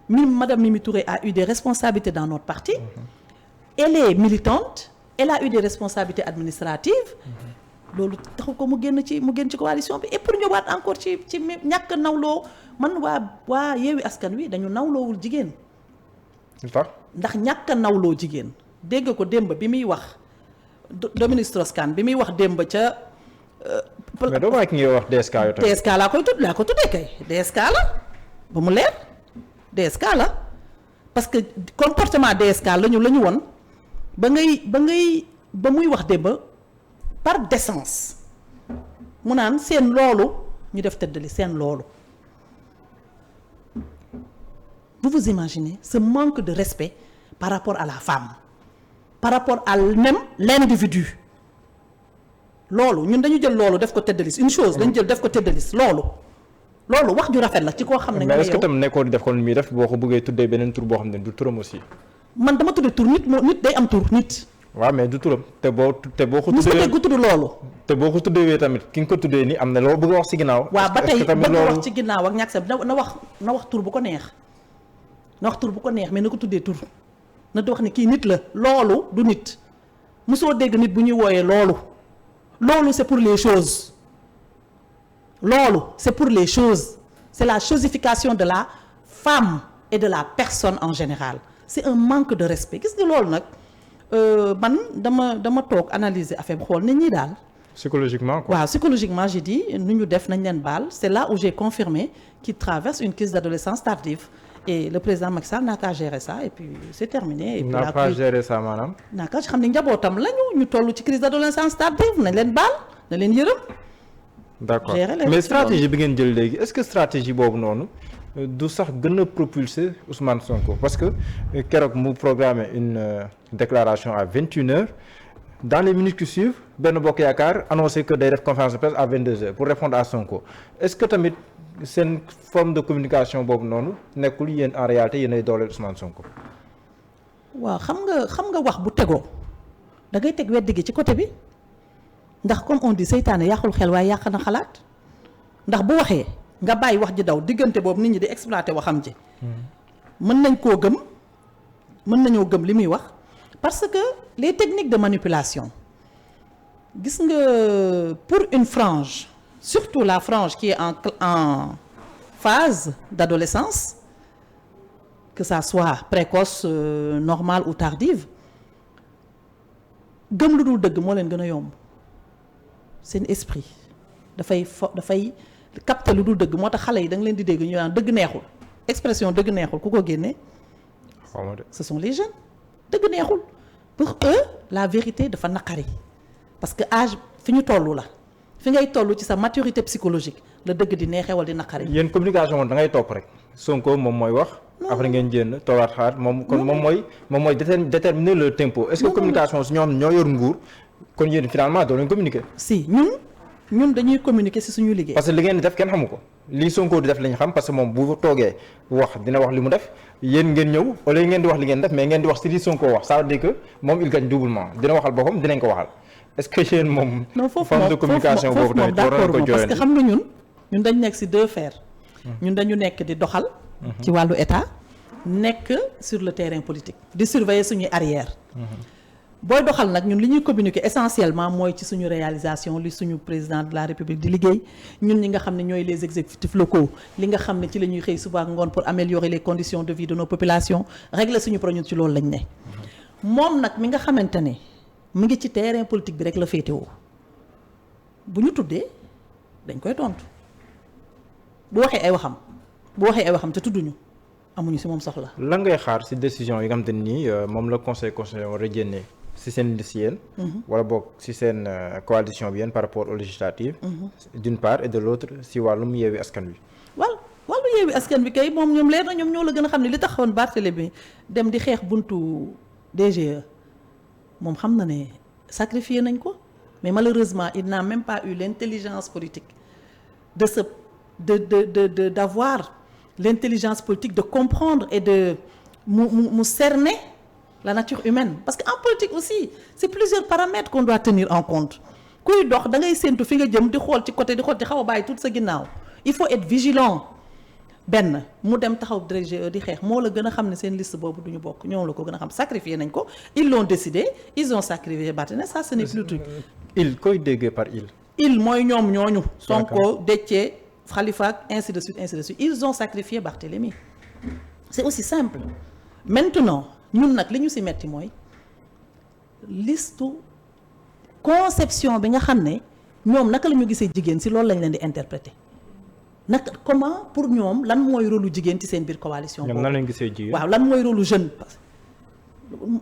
madame Mimi Touré a eu des responsabilités dans notre parti elle est militante elle a eu des responsabilités administratives loolu taxu ko mu génn ci coalition bi et pour ñëwaat encore ci ñàkk nawloo man waa Yewwi Askan Wi dañu nawloowul jigéen ndax ñàkk a nawloo jigéen dégg ko démb bi muy wax Dominique Strauss-Kahn bi muy wax démb ca. mais doo bàyyi ki ngay wax DSK yow tamit. DSK laa ko tuddee kay DSK la ba mu leer DSK la parce que comportement DSK la ñu won ba muy wax démb par décence mu naan seen loolu ñu def tëddali seen loolu. Vous imaginez ce manque de respect par rapport à la femme par rapport à même l'individu loolu ñun dañu jël loolu def ko tête de liste une chose dañu jël def ko tête de liste loolu wax ju rafet la ci koo xam ne. mais est-ce que tam nekkoo di def ko muy def boo ko bëggee tuddee beneen tur boo xam ne du turam aussi. man dama tuddee tur nit day am tur nit. waaw mais du turam te boo ko tuddee mos ko tudd loolu. te boo ko tuddee tamit ki nga ko tuddee nii am na loo bëgg a wax ci ginnaaw. waaw ba tey bëgg a wax ci ginnaaw ak ñàkk sa na wax tur bu ko neex. na wax tur bu ko neex mais na ko tuddee tur na di wax ni kii nit la loolu du nit mosoo dégg nit bu ñuy wooyee loolu c'est pour les choses c'est la chosification de la femme et de la personne en général c'est un manque de respect gis nga loolu nag man dama toog analyser affaire bi xool nit ñi daal psychologiquement quoi. waaw psychologiquement j'ai dit nu ñu def nañ leen baal c'est là où j'ai confirmé qu'ils traversent une crise d'adolescence tardive et le président Macky Sall n'a qu'à gérer ça et puis c'est terminé. et puis n'a pas géré ça maanaam. n'a qu'à xam ne njabootam lañu ñu toll ci crise d'adolescence tardive nañ leen baal na leen yërëm. d'accord mais stratégie bi ngeen jël léegi est-ce que stratégie boobu noonu du sax gën a propulser Ousmane Sonko parce que keroog mu programmé une déclaration à 21h dans les minutes qui suivent Benno Bokk Yaakaar annoncé que day def conférence de presse à 22h pour répondre à Sonko est-ce que tamit. seen forme de communication boobu noonu nekkul yéen en réalité yéenay dooleel Ousmane Sonko. waaw xam nga wax bu tegoo da ngay teg weddi gi ci côté bi ndax comme on dit seytaane yàqul xel waaye yàq na xalaat ndax bu waxee nga bàyyi wax ji daw diggante boobu nit ñi di exploiter waxam ji mën nañ koo gëm mën nañoo gëm li muy wax parce que les techniques de manipulation gis nga pour une frange surtout la frange qui est en phase d'adolescence que ça soit précoce normale ou tardive gëm lu dul dëgg moo leen gën a yomb seen esprit dafay capter lu dul dëgg moo tax xale yi da nga leen di dégg ñu naan dëgg neexul expression dëgg neexul ku ko génne ce sont les jeunes dëgg neexul pour eux la vérité dafa naqari parce que âge fi ñu toll la fi ngay toll ci sa maturité psychologique la dëgg di neexee wala di naqari. yéen communication moom da ngay topp rek Sonko moom mooy wax. après ngeen jénn toogaat xaar moom kon moom mooy déterminer le tempo. est-ce que communication si ñoom ñoo yor nguur kon yéen finalement doo leen communiquer. si ñun dañuy communiquer si suñu liggéey. parce que li ngeen di def kenn xamu ko lii Sonko di def lañ xam parce que moom bu toogee wax dina wax li mu def yéen ngeen ñëw au lieu ngeen di wax li ngeen def mais ngeen di wax si li Sonko wax ça veut dire que moom il gagne doublement dina waxal boppam dinañ ko waxal est-ce que yéen moom. non foofu forme de communication boobu tamit war nañ ko jooyal parce que xam nga ñun dañ nekk si deux fers. ñun dañu nekk di doxal. ci wàllu état nekk sur le terrain politique. di surveiller suñuy arrière. booy doxal nag ñun li ñuy communiquer essentiellement mooy ci suñu réalisation li suñu président de la république di liggéey ñun ñi nga xam ne ñooy les exécutifs locaux li nga xam ne ci la ñuy xëy suba ak ngoon pour améliorer les conditions de vie de nos populations régler suñu projet ci loolu lañ ne. moom nag mi nga xamante ne mu ngi ci terrain politique bi rek la féetewoo bu ñu tuddee dañ koy tontu bu waxee ay waxam te tudduñu amuñu si moom soxla. lan ngay xaar si décision yi nga xamante ni moom la conseil constitutionnel war a génnee si seen liste yéen. wala boog si seen coalition bi yéen par rapport aux législatives. d'une part et de l'autre si wàllum Yewwi Askan Wi. wàllu Yewwi Askan Wi kay moom ñoom leer na ñoom ñoo la gën a xam ne li taxawoon Barthélémy dem di xeex buntu DGE moom xam na ne sacrifié nañ ko mais malheureusement il n'a même pas eu l'intelligence politique d'avoir l'intelligence politique de comprendre et de mu cerner la nature humaine parce que en politique aussi c'est plusieurs paramètres qu'on doit tenir en compte kuy dox da ngay séntu fi nga jëm di xool ci côté di xool ci xaw a bàyyi tout sa ginnaaw il faut être vigilant benn mu dem taxaw DGE di xeex moo la gën a xam ne seen liste boobu duñu bokk ñoom la ko gën a xam sacrifié nañ ko ils l'ont décidé ils ont sacrifié Barthélémy ça ce n'est plus truc il koy déggee par il mooy ñoom ñooñu Sonko Déthié Khalifa ak ainsi de suite ils ont sacrifié Barthélémy c'est aussi simple maintenant ñun nag li ñu ci metti mooy liste conception bi nga xam ne ñoom naka la ñu gisee jigéen ci loolu lañ leen di interpréter naka comment pour ñoom lan mooy rôle lu jigéen ci seen biir coalition boobu. ñoom nan lañ gisee jigéen waaw lan mooy rôle lu jeune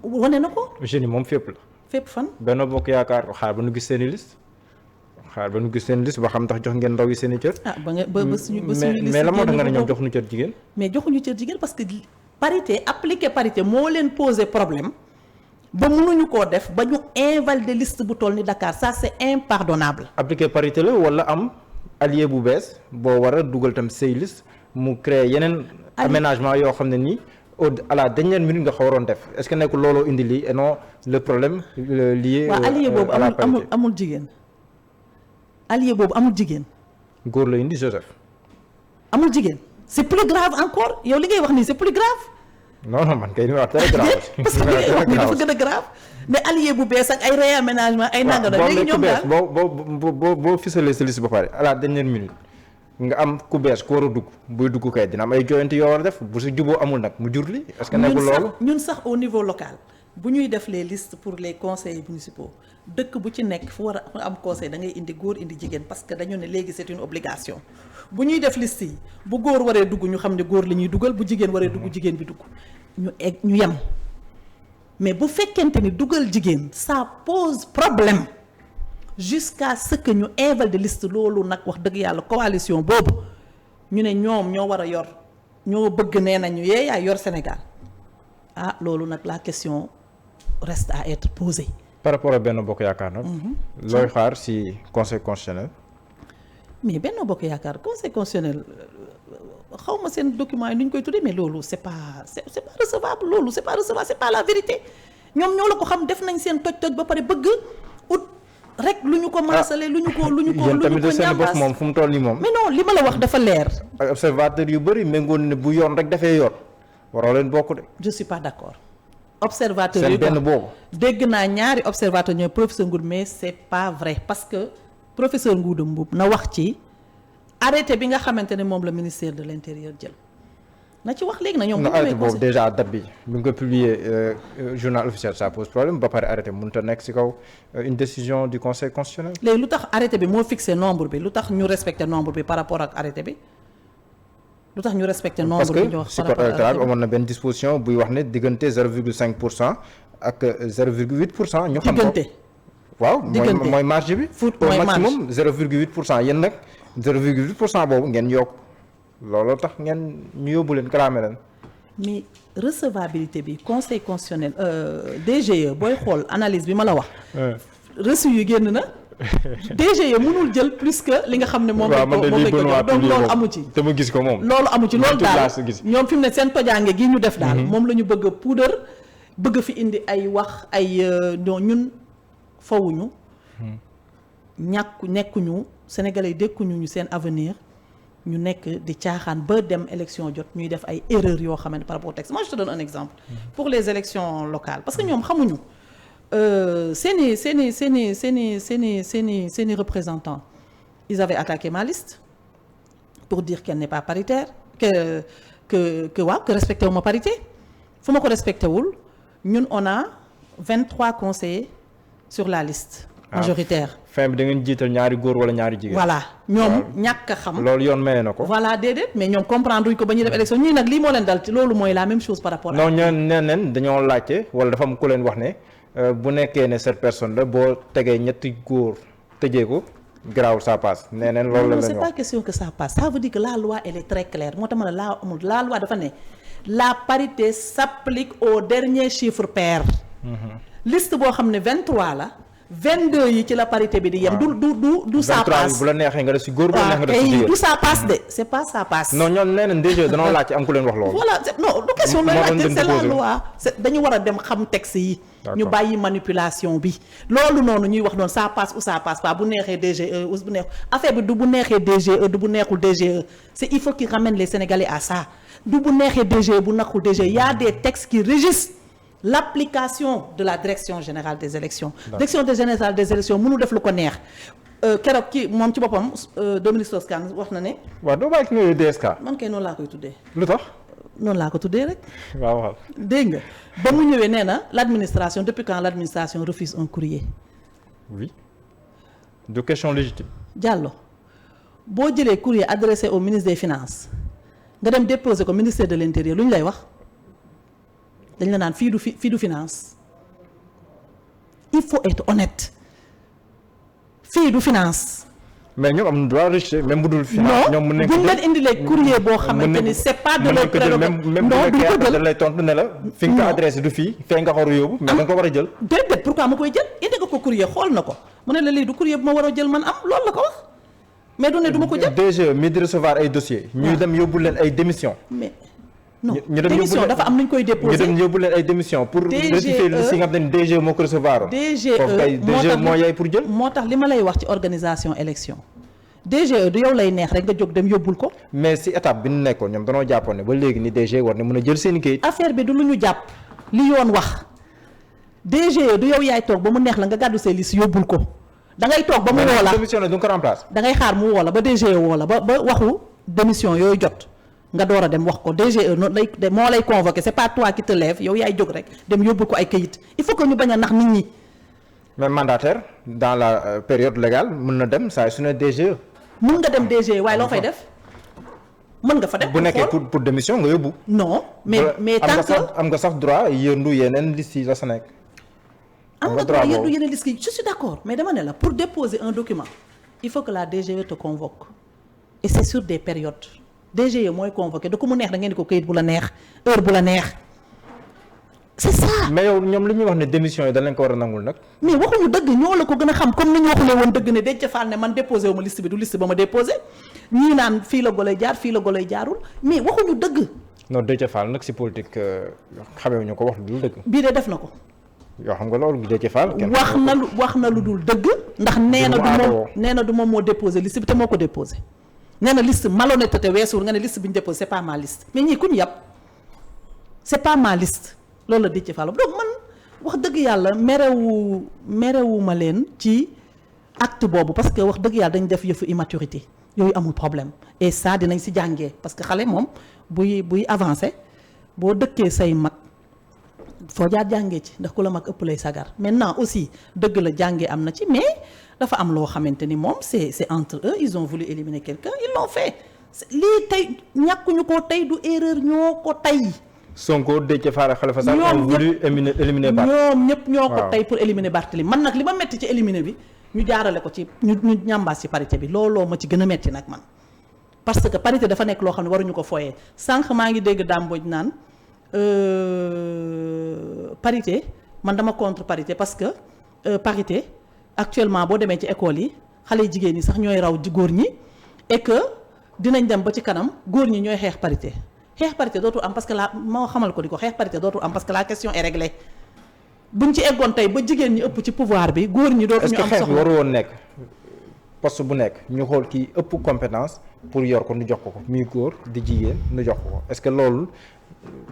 wane na ko. jeunes yi moom fépp la. fépp fan. Benno Bokk Yaakaar xaar ba nu gis seen i liste. xaar ba nu gis seen liste ba xam tax jox ngeen ndaw yi seen i cër. ba suñu liste mais la moo tax nga ne ñoom joxuñu cër jigéen. mais joxuñu cër jigéen parce que parité appliquer parité moo leen poser problème ba mënuñu koo def ba ñu invalider liste bu toll ni Dakar ça c'est impardonnable. appliquer parité la wala am allié bu bees boo war a dugal tam say liste mu créer yeneen aménagement yoo xam ne nii à la dernière minute nga ko waroon def est-ce que nekk looloo indi lii et non le problème lié waaw allié boobu amul jigéen. allié boobu amul jigéen. góor la indi Joseph. amul jigéen c'est plus grave encore yow li ngay wax nii c'est plus grave. non man kay li ma wax très grave. parce que li ngay wax nii dafa gën a grave. mais allié bu bees ak ay réaménagement ay nangam. léegi ñoom daal boo ficelee sa liste ba pare à la dernière minute nga am ku bees ku war a dugg buy dugg kay dina am ay joyante yoo war a def bu si juboo amul nag mu jur li est-ce que nekkul loolu ñun sax au niveau local bu ñuy def les listes pour les conseils municipaux dëkk bu ci nekk fu war a am conseil da ngay indi góor indi jigéen parce que dañu ne léegi c'est une obligation bu ñuy def liste yi bu góor waree dugg ñu xam ne góor la ñuy dugal bu jigéen waree dugg jigéen bi dugg ñu yem mais bu fekkente ni dugal jigéen ça pose problème jusqu'à ce que ñu invalider liste loolu nag wax dëgg yàlla coalition boobu ñu ne ñoom ñoo war a yor ñoo bëgg nee nañu yaay yor Sénégal ah loolu nag la question reste à être posée. par rapport à Benno Bokk Yaakaar nag. looy xaar ci conseil constitutionnel. mais Benno Bokk Yaakaar conseil constitutionnel xaw ma seen document yi nu ñu koy tuddee mais loolu c'est pas recevable loolu c'est pas recevable c'est pas la vérité ñoom ñoo la ko xam def nañ seen toj-toj ba pare bëgg ut rek lu ñu ko maasalee lu ñu ko yéen tamit de seen bopp moom fu mu toll nii moom. mais non li ma la wax dafa leer. ay observateurs yu bëri méngoon ne bu yoon rek dafee yoon waroo leen bokk de. je suis pas d'accord. observateur seen yi benn boobu. dégg naa ñaari observateur ñooy professeur Ngouda mais c'est pas vrai parce que professeur Ngouda Mboup na wax ci arrêté bi nga xamante ne moom la ministère de l'intérieur jël na ci wax léegi na ñoom. arrêté boobu déjà date bi nga ko publier journal officiel ça pose problème ba pare arrêté mënut a nekk ci kaw une décision du conseil constitutionnel. léegi lu tax arrêté bi moo fixé nombre bi lu tax ñu respecté nombre bi par rapport ak arrêté bi lu tax ñu respecté nombre bi ñu wax parce que ci code électoral bi amoon na benn disposition buy wax ne diggante 0,5% ak 0,8%. ñu xam ko diggante. waaw mooy marge bi. mooy au maximum 0,8% yéen nag 0,8% boobu ngeen yokk looloo tax ngeen ñu yóbbu leen clamé leen. mais recevabilité bi conseil constitutionnel DGE booy xool analyse bi ma la wax. reçu yu génn na. DGE mënul jël plus que li nga xam ne moom lañ ko jox donc loolu amu ci. te ma gis ko moom. loolu amu ci loolu daal ñoom fi mu ne seen tojaange gi ñu def daal. moom la ñu bëgg a puudar bëgg fi indi ay wax ay ñun fawuñu. nekkuñu sénégalais dékkuñu ñu seen avenir ñu nekk di caaxaan ba dem élection jot ñuy def ay erreurs yoo xamante par rapport au texte moi je te donne un exemple. pour les élections locales parce que ñoom xamuñu. seeni représentants ils avaient attaqué ma liste pour dire qu'elle n'est pas paritaire que respecté wu ma parité fu ma ko respecté wul ñun on a 23 conseillers sur la liste majoritaire. fin bi da ngeen jiital ñaari góor wala ñaari jigéen. voilà ñoom ñàkk a xam. loolu yoon maye na ko. voilà déedéet mais ñoom comprendre uñ ko ba ñuy def élection ñii nag lii moo leen dal ci loolu mooy la même chose par rapport. non ñoom nee nañ dañoo laajte wala dafa am ku leen wax ne. bu nekkee ne cette personne la boo tegee ñetti góor tëjee ko garaawul ça passe nee neen loolu la non c'est pas question que ça passe ça veut dire que la loi elle est très claire moo tax ma ne la loi dafa ne la parité s'applique au dernier chiffre pair. liste boo xam ne 23 la 22 yi ci la parité bi di yem. du ça passe bu la neexee nga def si góor bu la neex nga def si jigéen du ça passe de c'est pas ça passe. non ñoom nee nañ déjà danoo laajte am ku leen wax loolu. voilà non du question looy laajte c'est la loi dañu war a dem xam texte yi. ñu bàyyi manipulation bi. loolu noonu ñuy wax noonu ça passe ou ça passe pas bu neexee DGE ou bu neex affaire bi du bu neexee DGE du bu neexul DGE c'est il faut qu'ils ramènent les Sénégalais à ça du bu neexee DGE bu neexul DGE il y a des textes qui régissent l'application de la direction générale des élections. direction générale des élections mënu def lu ko neex. keroog kii moom ci boppam Dominique Strauss-Kahn wax na ne. waaw doo bàyyi ki nga DSK. man kay noonu laa koy tuddee. lu tax. noonu laa ko tuddee rek. waaw. dégg nga ba mu ñëwee nee na l'administration depuis quand l'administration refuse un courrier. oui. de question légitime. Diallo boo jëlee courrier adressé au ministre des finances nga dem déposer ko ministère de l'intérieur lu ñu lay wax dañ la naan fii du finance il faut être honnête fii du finance. mais ñoom am na droit rejeter même bu dul finance. ñoom mu nekk buñ leen indilee courrier boo xamante ni c'est pas de leur prérogative. même bu fekkee da lay tontu ne la. fi nga ko adressé du fii fee nga ko war a yóbbu. mais da nga ko war a jël. déedéet pourquoi ma koy jël indi nga ko courrier xool na ko mu ne la lii du courrier bu ma war a jël man am loolu la ko wax mais du ne du ma ko jël. DG mi di recevoir ay dossiers. ñuy dem yóbbu leen ay démissions. mais non démission dafa am nu ñu koy déposer. ñu dem yóbbu leen ay démissions pour rectifier li si nga xam ne DG moo ko recevoir. DG moo yaay pour jël. moo tax li ma lay wax ci organisation élection DGE du yow lay neex rek nga jóg dem yóbbul ko. mais si étape bi ñu nekkoon ñoom danoo jàppoon ne ba léegi ni DG war na mën a jël seen i kayit. affaire bi du lu ñu jàpp li yoon wax DGE du yow yaay toog ba mu neex la nga gàddu say liste yóbbul ko da ngay toog ba mu woo la démission du ko remplace. da ngay xaar mu woo la ba DGE woo la ba waxu démission yooyu jot nga door a dem wax ko DGE noonu lay moo lay convoquer c'est pas toi qui te lève yow yaay jóg rek dem yóbbul ko ay kayit il faut que ñu bañ a nax nit ñi. mais mandataire dans la période légale mën na dem saa su ne DGE. mën nga dem DG waaye loo fay def mën nga fa dem. bu nekkee pour démission nga yóbbu. non mais tant que am nga sax droit yëndu yeneen liste yi la sa nekk. am nga droit yëndu yeneen liste yi je suis d'accord mais dama ne la pour déposer un document il faut que la DGE te convoque et c'est sur des périodes DGE mooy convoqué da ko mu neex da ngeen di ko kayit bu la neex heure bu la neex c'est ça. mais yow ñoom li ñuy wax ne démission yi dañ leen ko war a nangul nag. mais waxuñu dëgg ñoo la ko gën a xam comme ni ñu waxulee woon dëgg ne Déthié Fall ne man déposé wu ma liste bi du liste ba ma déposé ñii naan fii la golay jaar fii la golay jaarul mais waxuñu dëgg. non Déthié Fall nag si politique xamee ñu ko wax lu dëgg. bii de def na ko yoo xam nga loolu Déthié Fall wax na lu dul dëgg ndax nee na du moom moo déposé liste bi te moo ko déposé nee na liste malhonnêteté weesuwul nga ne liste bi ñu déposé c'est pas ma liste mais ñii ku ñu yàpp c'est pas ma liste loolu la Déthié Fall donc man wax dëgg yàlla merewu ma leen ci acte boobu parce que wax dëgg yàlla dañ def yëfu immaturité yooyu amul problème et ça dinañ si jàngee parce que xale moom buy avancé boo dëkkee say mag foo jàngee ci ndax ku la mag ëpp lay sagar maintenant aussi dëgg la jàngee am na ci mais dafa am loo xamante ni moom c'est entre eux ils ont voulu éliminer quelqu'un ils l'ont fait lii tey ñàkkuñu ko tey du erreur ñoo ko tey. Sonko Déthié Fall ak Khalifa Sall ont voulu éliminer Barth. ñoom ñëpp ñoo ko tey pour éliminer Barthélémy man nag li ma metti ci éliminer bi ñu jaarale ko ci ñu ñambaas ci parité bi looloo ma ci gën a metti nag man parce que parité dafa nekk loo xam ne waruñu ko fooyee sànq maa ngi dégg Dame Mbodj naan parité man dama contre parité parce que parité actuellement boo demee ci école yi xale yu jigéen ñi sax ñooy raw góor ñi et que dinañ dem ba ci kanam góor ñi ñooy xeex parité dootul am parce que moo xamal ko di ko xeex parité dootul am parce que la question est réglée buñ ci eggoon tey ba jigéen ñi ëpp ci pouvoir bi góor ñi dootuñu am soxla. est-ce que xeex waru woon nekk poste bu nekk ñu xool kii ëpp compétence pour yor ko nu jox ko muy góor di jigéen nu jox ko est-ce que loolu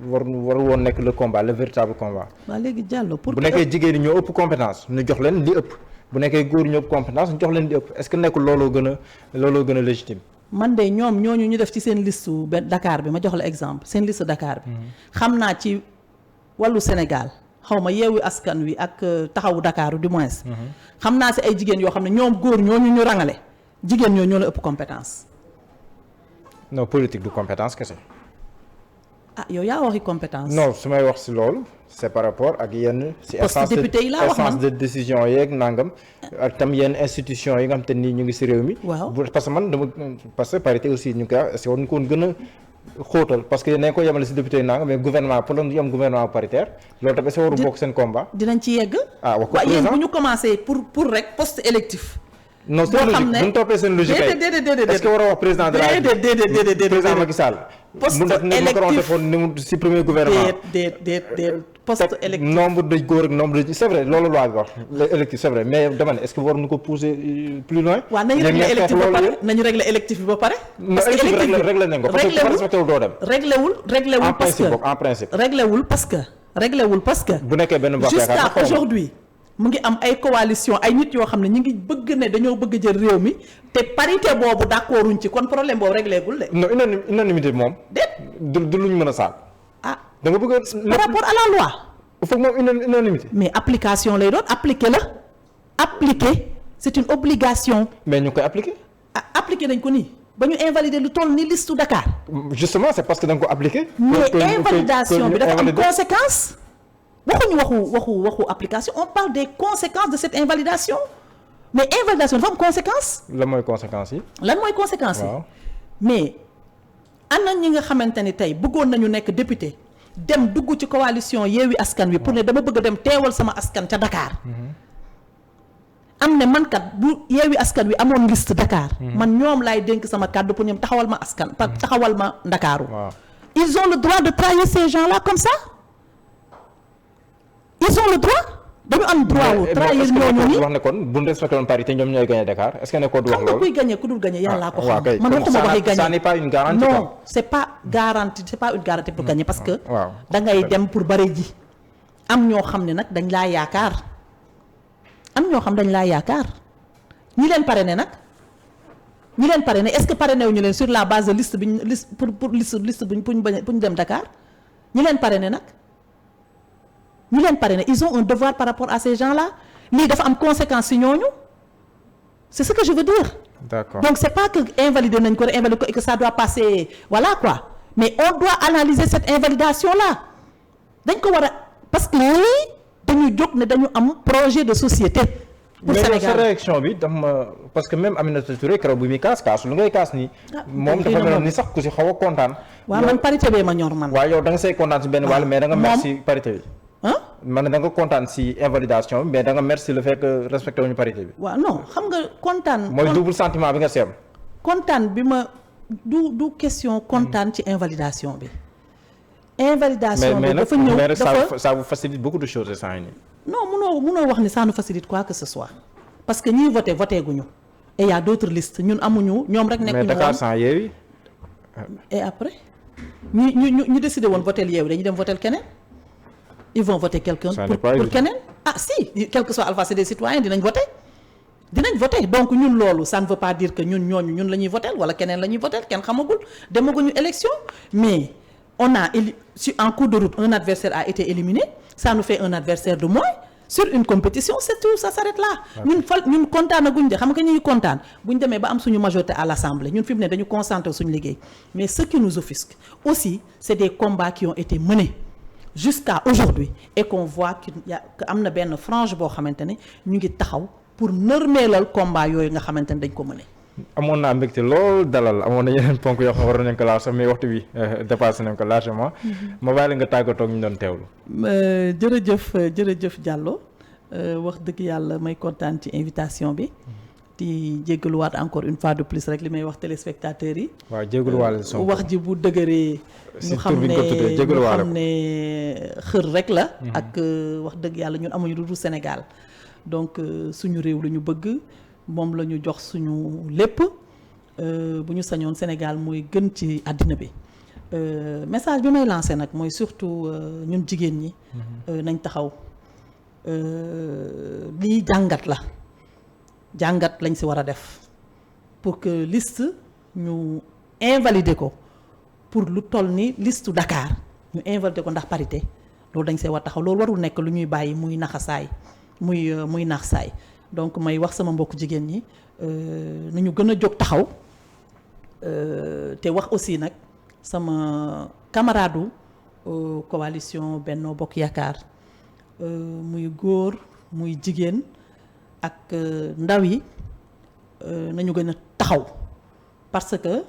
waru woon nekk le combat le véritable combat. waaw léegi Diallo pour bu nekkee jigéen ñi ñoo ëpp compétence nu jox leen li ëpp bu nekkee góor ñoo ëpp compétence nu jox leen li ëpp est-ce que nekkul looloo gën a légitime. man de ñoom ñooñu ñu def ci seen liste Dakar bi ma jox la exemple seen liste Dakar bi. xam naa ci wàllu Sénégal xaw ma yeewu askan wi ak taxawu Dakar du moins. xam naa si ay jigéen yoo xam ne ñoom góor ñooñu ñu rangale jigéen ñoo la ëpp compétence. non politique du compétence kese. ah yow yaa waxi compétence. non su may wax si loolu c'est par rapport ak yenn. si poste député yi laa wax man de décision yeeg nangam. ak tam yenn institution yi nga xam te nii ñu ngi si réew mi. waaw parce que man parce que parité aussi ñu ngi koy wax est-ce que war ñu ko woon gën a xóotal parce que nañ ko yemale si député yi nangam mais gouvernement pour ñu am gouvernement paritaire loolu tamit est-ce que waru bokk seen combat. dinañ ci yegg. ah wax ko waaw yéen bu ñu commencé pour rek poste électif. non seen logique bu ñu toppee seen logique kay est-ce que war a wax président de la République président Macky Sall poste mu def ne mu ko doon defoon ni mu si premier gouvernement déet poste électif nombre de góor ak nombre de c'est vrai loolu loi bi wax électif c'est vrai mais dama ne est-ce que war nu ko pousser plus loin. waaw nañu régler électif bi ba pare parce que électif bi réglé nañ ko parce que bu ko respecté wul doo dem. réglewul parce que bu nekkee benn mbokk jusqu'à aujourd'hui mu ngi am ay coalition ay nit yoo xam ne ñu ngi bëgg ne dañoo bëgg jël réew mi te parité boobu d'accorduñ ci kon problème boobu réglé gul de. non unanimité moom. déet du luñ mën a saal. ah da nga bëgg par rapport à la loi. il faut moom unanimité. mais application lay doon appliquer c'est une obligation. mais ñu koy appliquer. ah appliquer nañ ko nii ba ñu invalider lu toll ni liste Dakar. justement c'est parce que da nga ko appliquer. mais invalidation bi dafa am conséquence. waxuñu waxu application on parle des conséquences de cette invalidation mais invalidation dafa am conséquence. lan mooy conséquences yi. waaw mais ana ñi nga xamante ni tey bëggoon nañu nekk député dem dugg ci coalition Yewwi Askan Wi pour ne dama bëgg a dem teewal sama askan ca Dakar. am ne man kat bu Yewwi Askan Wi amoon liste Dakar. man ñoom laay dénk sama kàddu pour ñoom taxawal ma askan. taxawal ma Ndakaaru. ils ont le droit de trahir ces gens-là comme ça. ils ont le droit dañu am droit wu trahir ñooñu ni wax ne kon bu ñu respecté woon parité ñoom ñooy gagné Dakar est-ce que ne ko du wax loolu. xam nga kuy gagné ku dul gagné yàllaa ko xam. man waxuma waxi gagné ça n'est pas une garantie. non c'est pas une garantie pour gagner parce que. da ngay dem pour bare ji. am ñoo xam ne nag dañ laa yaakaar ñi leen parrainé nag est-ce que parrainé wu ñu leen sur la base de liste bi liste pour liste bu ñu dem Dakar ñi leen parrainé nag. ils ont un devoir par rapport à ces gens-là lii dafa am conséquence ci ñooñu c'est ce que je veux dire. D'accord. Donc c'est pas que invalider nañ ko invalider ko et que ça doit passer voilà quoi mais on doit analyser cette invalidation-là dañ ko war a parce que lii dañu jóg ne dañu am projet de société. pour Sénégal mais sa réaction bi dama parce que même Aminata Touré keroog bi muy kaas lu ngay kaas nii. moom dafa mel ni sax ku ci xaw a kontaan. waaw man parité bee ma ñor man. waaw yow da nga say kontaan ci benn wàll mais da nga merci parité bi. man da nga kontaan ci invalidation bi mais da nga merci le fait que respecté wuñu parité bi. waaw non xam nga kontaan. mooy double sentiment bi nga seem. kontaan bi ma du question kontaan ci invalidation bi. invalidation bi dafa ñëw mais ça vous facilite beaucoup de choses saa yi nii. non munoo wax ni ça nous facilite quoi que ce soit parce que ñiy voté guñu et y a d'autres listes ñun amuñu ñoom rek. nekkuñu woon mais Dakar sans Yewwi. et après ñu décidé woon voté Yewwi dañuy dem voté keneen ils vont voter quelqu'un pour keneen. ah si quel que soit Alpha c'est des citoyens dinañ voté donc ñun loolu ça ne veut pas dire que ñun la ñuy voté wala keneen la ñuy voté kenn xamagul demaguñu élection mais on a en cours de route un adversaire a été éliminé ça nous fait un adversaire de moins sur une compétition c'est tout ça s'arrête là. ñun kontaanaguñ de xam nga ñuy kontaan bu ñu demee ba am suñu majorité à l'Assemblée ñun fi mu ne dañu concentrer suñu liggéey mais ce qui nous offusque aussi c'est des combats qui ont été menés jusqu'à aujourd'hui et qu'on voit que am na benn frange boo xamante ne ñu ngi taxaw pour nërmeelal combat yooyu nga xamante ne dañ ko mëne. amoon naa mbégte lool dalal amoon na yeneen ponk yoo xam waroon nañ ko laal sax mais waxtu bi dépassé nañ ko largement. ma bàyyi la nga tàggatoo ak ñu doon teewlu. jërëjëf Diallo wax dëgg yàlla may kontaan ci invitation bi. di jégaluwaat encore une fois de plus rek li may wax téléspectateurs yi. waaw jégaluwaale wax ji bu dëgëree. ñu xam ne xër rek la. ak wax dëgg yàlla ñun amuñu lu dul Sénégal donc suñu réew la ñu bëgg. moom la ñu jox suñu lépp bu ñu sañoon Sénégal mooy gën ci àddina bi message bi may lancé nag mooy surtout ñun jigéen ñi nañ taxaw lii jàngat lañ si war a def pour que liste ñu invalider ko pour lu toll ni liste Dakar ñu invalider ko ndax parité loolu dañ see war taxaw loolu warul nekk lu ñuy bàyyi muy naxasaay muy nax saay donc may wax sama mbokk jigéen ñi nañu gën a jóg taxaw te wax aussi nag sama camarade coalition Benno Bokk Yaakaar muy góor muy jigéen ak ndaw yi nañu gën a taxaw parce que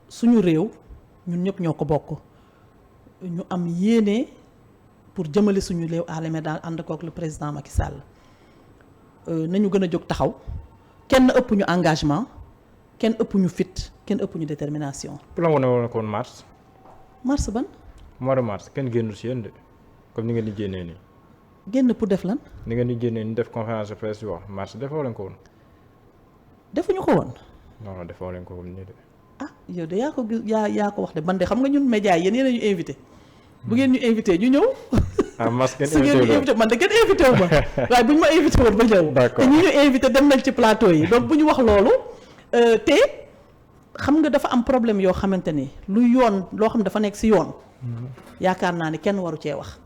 suñu réew ñun ñëpp ñoo ko bokk ñu am yéene pour jëmale suñu réew à l'émergence ànd kook le président Macky Sall. nañu gën a jóg taxaw kenn ëpp ñu engagement kenn ëpp ñu fit kenn ëpp ñu détermination. pour la wane woon ko woon mars. mars ban. mois de mars kenn génnul si yéen de comme ni ngeen di génnee nii. génn pour def lan. ni ngeen di génnee ni def conférence de presse wax mars defoo leen ko woon. defuñu ko woon. non defoo leen ko woon nii de. ah yow de yaa ko gis yaa ko wax de man de xam nga ñun média yi yéen a ñu invité. bu ngeen ñu invité ñu ñëw. ah mas ngeen su ngeen ñu invité man de ngeen invité wu ma waaye bu ñu ma invité woon ba ñëw. d'accord te ñi ñu invité dem nañ ci plateau yi donc bu ñu wax loolu te xam nga dafa am problème yoo xamante ni lu yoon loo xam dafa nekk ci yoon. yaakaar naa ni kenn waru cee wax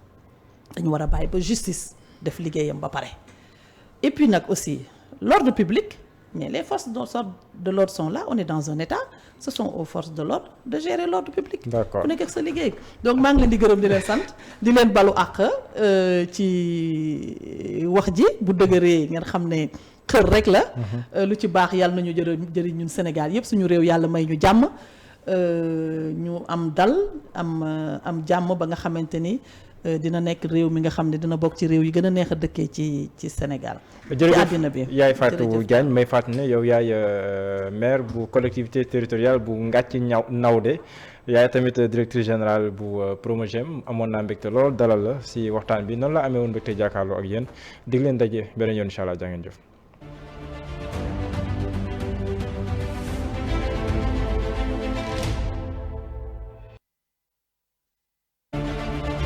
dañu war a bàyyi ba justice def liggéeyam ba pare. et puis nag aussi l'ordre public mais les forces de l'ordre sont là on est dans un état ce sont aux forces de l'ordre de gérer l'ordre public. d'accord ku nekk ak sa liggéey. donc maa ngi leen di gërëm di leen sant di leen balu àq ci wax ji bu dëgëree ngeen xam ne xër rek la. lu ci baax yàlla nañu jëriñ ñun Sénégal yëpp suñu réew yàlla may ñu jàmm ñu am dal am jàmm ba nga xamante ni dina nekk réew mi nga xam ne dina bokk ci réew yi gën a neex a dëkkee ci Sénégal. ci àddina bi yaay Fatou Diagne may fàttali ne yow yaay maire bu collectivité territoriale bu Ngathie Naoudé yaay tamit directrice générale bu Promogem amoon naa mbégte lool dalal la si waxtaan bi noonu la amee woon mbégte jàkkaarloo ak yéen dig leen daje beneen yoon incha allah jaa ngeen jëf.